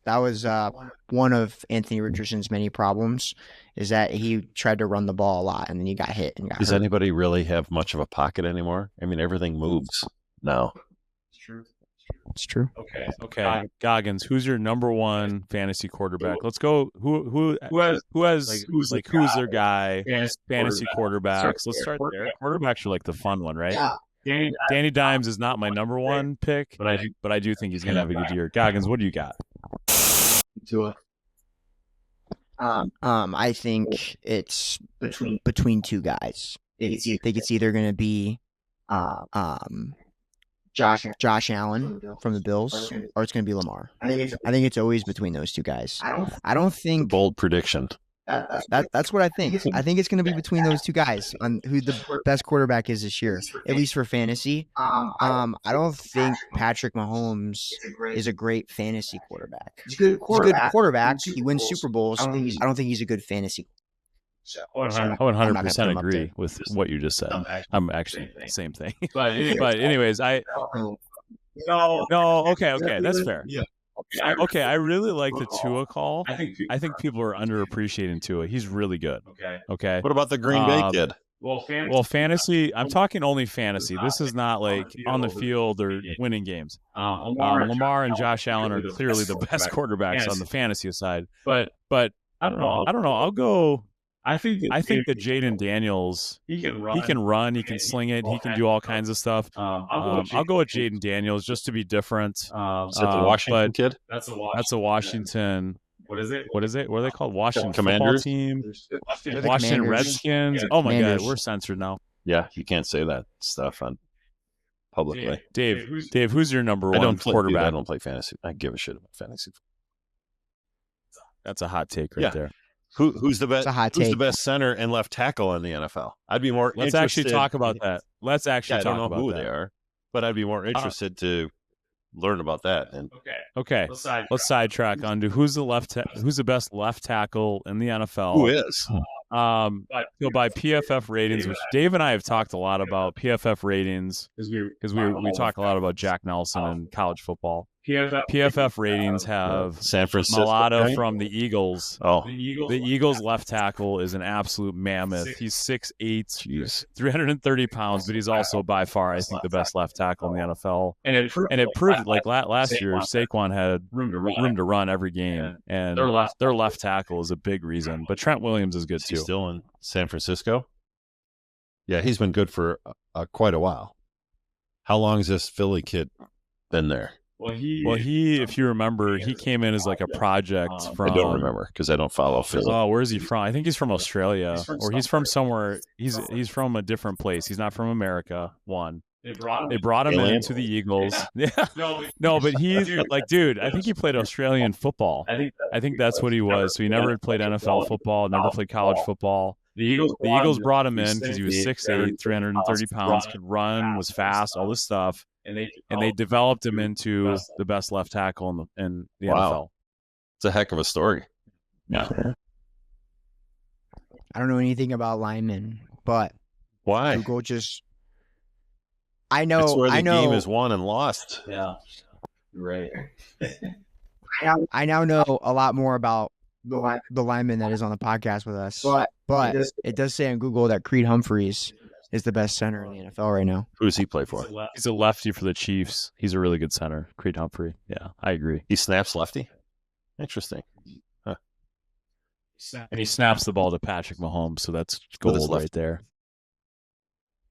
one of Anthony Richardson's many problems, is that he tried to run the ball a lot and then he got hit and got Does hurt. anybody really have much of a pocket anymore? I mean, everything moves now. It's true. Okay. Goggins, who's your number one fantasy quarterback? Let's go. Who's their guy? Fantasy quarterbacks. Let's start there. Quarterbacks are like the fun one, right? Yeah. Danny Dimes is not my number one pick, but I do think he's going to have a good year. Goggins, what do you got? Tua. I think it's between two guys. I think it's either going to be Josh Allen from the Bills, or it's going to be Lamar. I think it's always between those two guys. I don't think Bold prediction. that's what I think. I think it's going to be between those two guys on who the best quarterback is this year, at least for fantasy. I don't think Patrick Mahomes is a great fantasy quarterback. He's a good quarterback. He wins Super Bowls. I don't think he's a good fantasy. I would 100% agree with what you just said. I'm actually the same thing. but anyways, okay, that's fair. Yeah. Okay, I really like the Tua call. I think people are underappreciating Tua. He's really good. Okay. What about the Green Bay kid? Well, fantasy. I'm talking only fantasy. This is not like on the field or winning games. Lamar and Josh Allen are clearly the best quarterbacks on the fantasy side. But I don't know. I'll go. I think that Jaden Daniels, he can run, he can sling it, he can do all kinds of stuff. I'll go with Jaden Daniels just to be different. Is that the Washington kid? That's a Washington. What is it? What are they called? Washington Commanders? Football Team. They're the Washington Commanders. Redskins. Yeah, Oh my Commanders. God, we're censored now. Yeah, you can't say that stuff on publicly. Dave, who's your number I one don't quarterback? I don't play fantasy. I give a shit about fantasy. That's a hot take right there. Who's the best? It's a hot Who's the take. best center and left tackle in the NFL? I'd be more. Let's interested actually talk about that. Let's actually I talk don't know about who that. they are, but I'd be more interested to learn about that. And Okay. Let's sidetrack on to who's the best left tackle in the NFL. who is? Go by PFF ratings, which Dave and I have talked a lot about PFF ratings because we talk a lot about Jack Nelson and college football. PFF ratings have San Francisco. Mulatto right? from the Eagles. Oh, The Eagles left tackle is an absolute mammoth. He's 6'8", jeez. 330 pounds, but he's also by far, I think, the best left tackle in the NFL. And it proved like last year, Saquon had room to run every game, and their left tackle is a big reason. But Trent Williams is good Is he too. still in San Francisco? Yeah, he's been good for quite a while. How long has this Philly kid been there? Well, he, if you remember, he came in as like a project from. I don't remember because I don't follow Philly. Oh, where is he from? I think he's from Australia, or he's from somewhere. He's from a different place. He's not from America. They brought him Alien? into the Eagles. Yeah. No, but he's like, dude, I think he played Australian football. I think that's what he was. So he never played NFL football, never played college football. The Eagles brought him in because he was 6'8", 330 pounds, could run, was fast, all this stuff. And they developed him into the best left tackle in the Wow. NFL. It's a heck of a story. Yeah. I don't know anything about linemen, but Why? Google just. I know. It's where the I know. game is won and lost. Yeah. Right. I now know a lot more about the lineman that is on the podcast with us. But it does say on Google that Creed Humphreys is the best center in the NFL right now. Who does he play for? He's a lefty for the Chiefs. He's a really good center, Creed Humphrey. Yeah, I agree. He snaps lefty? Interesting. And he snaps the ball to Patrick Mahomes, so that's With his gold left. right there.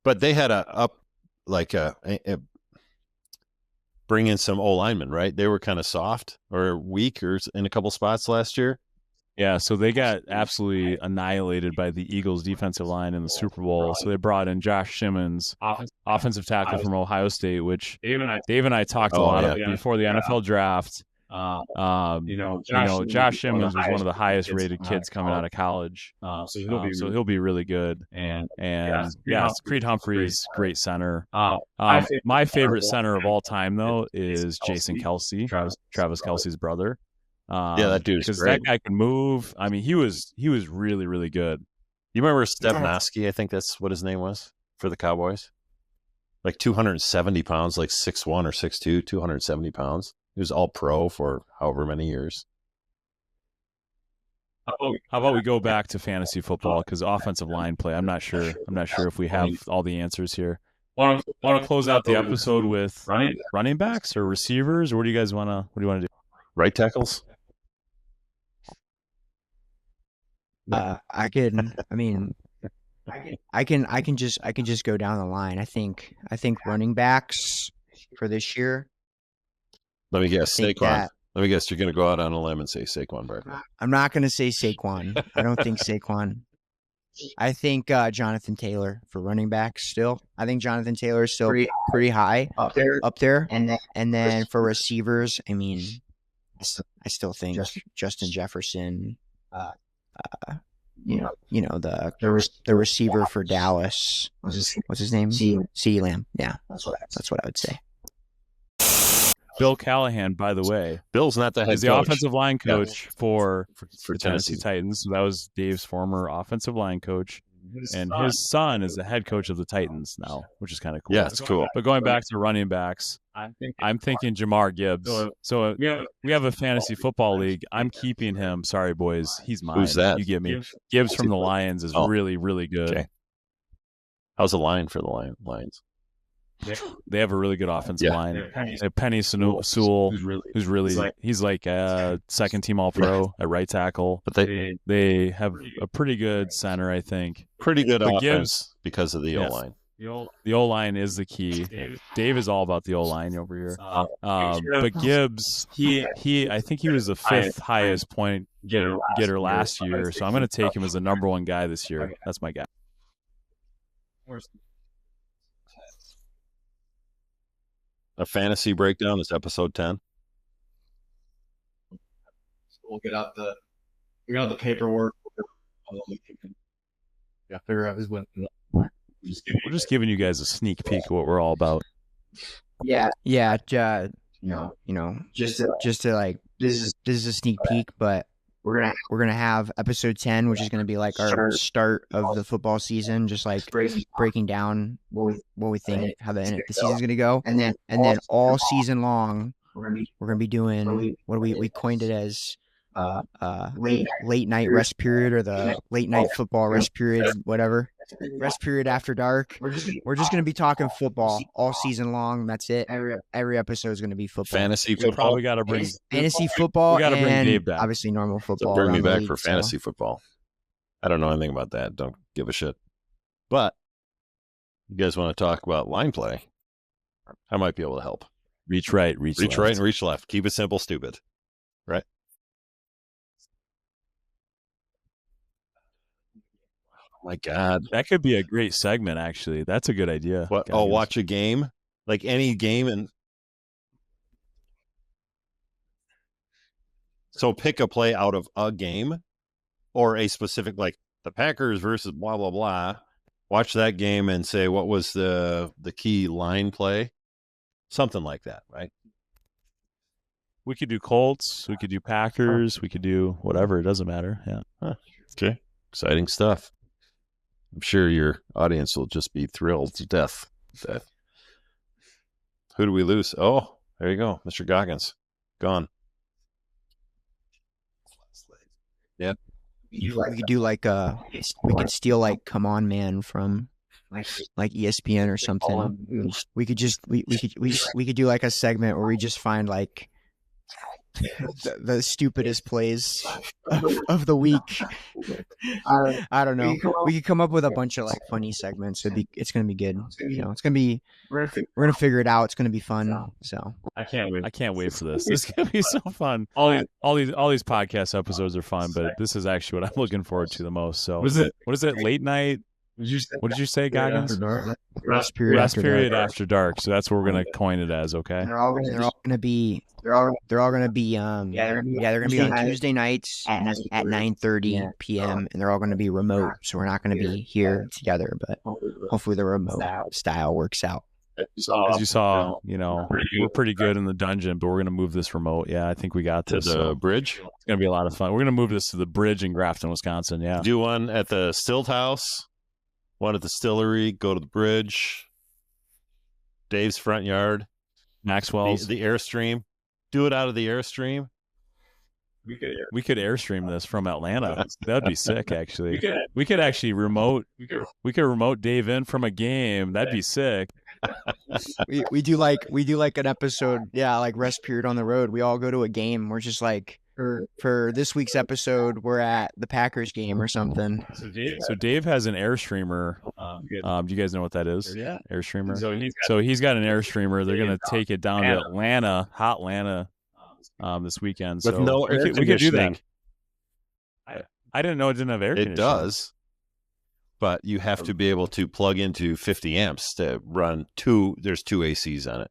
But they had bring in some O linemen, right? They were kind of soft or weak or in a couple spots last year. Yeah, so they got absolutely annihilated by the Eagles' defensive line in the Super Bowl. So they brought in Josh Simmons, offensive tackle from Ohio State, which Dave and I talked a lot about before the NFL draft. Josh Simmons was one of the highest rated kids coming out of college. So he'll be really good. And Creed Humphreys, great center. My favorite center of all time, though, is Jason Kelsey, Travis Kelsey's brother. That dude's because great. that guy can move. I mean, he was really, really good. You remember Stepnoski? I think that's what his name was for the Cowboys. Like 270 pounds, like 6'1" or 6'2", 270 pounds. He was all pro for however many years. How about we go back to fantasy football, because offensive line play, I'm not sure if we have all the answers here. Want to close out the episode with running backs or receivers, or what do you guys want to do? Right tackles? I can just go down the line. I think running backs for this year. Let me guess, think Saquon. that- Let me guess, you're going to go out on a limb and say Saquon Barkley. I'm not going to say Saquon. I don't think Saquon. I think Jonathan Taylor for running backs still. I think Jonathan Taylor is still pretty high up there. And then for receivers, I mean, I still think Justin Jefferson. The receiver for Dallas. What's his name? CeeDee Lamb. Yeah, that's what I would say. Bill Callahan, by the way, Bill's not the head is the coach. offensive line coach for for the Tennessee Titans. So that was Dave's former offensive line coach, and his son is the head coach of the Titans now, which is kind of cool. Yeah, it's cool. But going back to running backs, I'm thinking Jamar Gibbs. So we have a fantasy football league. I'm keeping him. Sorry, boys, he's mine. Who's that? You get me. Gibbs from the Lions is really, really good. Okay. How's the line for the Lions? They have a really good offensive line. They have Penny Sewell, who's really he's like a second team All Pro at right tackle. But they have a pretty good center, I think. pretty good But offense Gibbs, because of the yes. O-line. The O line is the key. Dave is all about the O line over here. But Gibbs, I think he was the fifth highest point getter last year. So I'm going to take him as the number one guy this year. That's my guy. A fantasy breakdown is episode 10. We'll get out the paperwork. Figure out who's winning. We're just giving you guys a sneak peek of what we're all about. Yeah. Just to like this is a sneak peek, but we're gonna have episode 10, which is gonna be like our start of the football season, just like breaking down what we think how the season's gonna go, and then all season long we're gonna be doing what we coined it as late night rest period, or the late night football rest period, whatever. Rest period after dark. We're just gonna be talking football all season long. That's it. Every episode is gonna be football. Fantasy We football. probably got to bring Fantasy football. We gotta bring and Dave back. obviously normal football. So bring me around the back league, for so. fantasy football. I don't know anything about that. Don't give a shit. But you guys want to talk about line play? I might be able to help. reach right, reach Reach left. right and reach left. Keep it simple, stupid. Right? Oh my God. That could be a great segment, actually. That's a good idea. What? guys. Oh, watch a game? Like any game, and so pick a play out of a game or a specific, like the Packers versus blah, blah, blah. Watch that game and say, what was the key line play? Something like that, right? We could do Colts. We could do Packers. We could do whatever. It doesn't matter. Yeah. Okay. Exciting stuff. I'm sure your audience will just be thrilled to death with that. Who do we lose? Oh, there you go. Mr. Goggins. Gone. Yeah. We could do like we could steal like Come On Man from like ESPN or something. We could just we could do like a segment where we just find like the stupidest plays of the week. I don't know. We could come up with a bunch of like funny segments. It's gonna be good. You know, it's gonna be. We're gonna figure it out. It's gonna be fun. So I can't wait. I can't wait for this. This is gonna be so fun. All these podcast episodes are fun, but this is actually what I'm looking forward to the most. So What is it? What is it? Late night? What did you say, Goggins? rest period. Rest after period dark. after dark. So that's what we're gonna coin it as. Okay. They're all gonna be. They're all gonna be. They're gonna be on Tuesday nights at 9:30 p.m. and they're all gonna be remote. So we're not gonna be here together, but hopefully the remote style works out. As you saw, we're pretty good in the dungeon, but we're gonna move this remote. Yeah, I think we got To this. the So bridge. it's gonna be a lot of fun. We're gonna move this to the bridge in Grafton, Wisconsin. Yeah. Do one at the Stilt House, one at the Distillery. Go to the bridge. Dave's front yard. Maxwell's. The Airstream. Do it out of the Airstream. We could airstream this from Atlanta. That'd be sick, actually. We could actually remote. We could remote Dave in from a game. That'd be sick. We do like an episode, like rest period on the road. We all go to a game. We're just like for this week's episode, we're at the Packers game or something. So Dave has an airstreamer. Do you guys know what that is? Yeah. Airstreamer. So He's got an airstreamer. They're gonna take it down to Atlanta, hot Atlanta, this weekend. With So no air we could do that. conditioning. I didn't know it didn't have air conditioning. It does, but you have to be able to plug into 50 amps to run two. There's two ACs on it.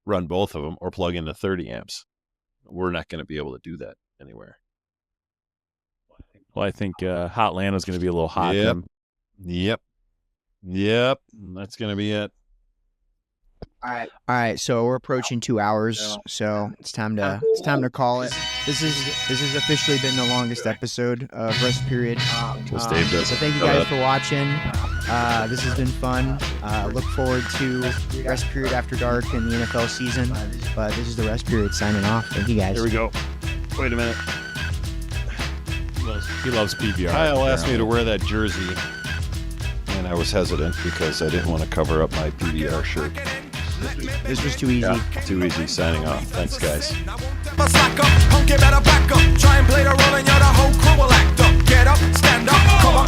Run both of them or plug into 30 amps. We're not going to be able to do that anywhere. Well, I think hot Atlanta's going to be a little hot. Yep. then. Yep. That's going to be it. All right. So we're approaching 2 hours. So it's time to call it. This has officially been the longest episode of Rest Period. Because Dave does So it. thank you guys for watching. This has been fun. Look forward to Rest Period After Dark in the NFL season. But this is the Rest Period signing off. Thank you guys. Here we go. Wait a minute. He loves PBR. Kyle asked me to wear that jersey, and I was hesitant because I didn't want to cover up my PBR shirt. This was too easy. Too easy signing off. Thanks, guys. Slack up, punk, you better back up. Try and play the role and you're the whole crew will act up. Get up, stand up, come on.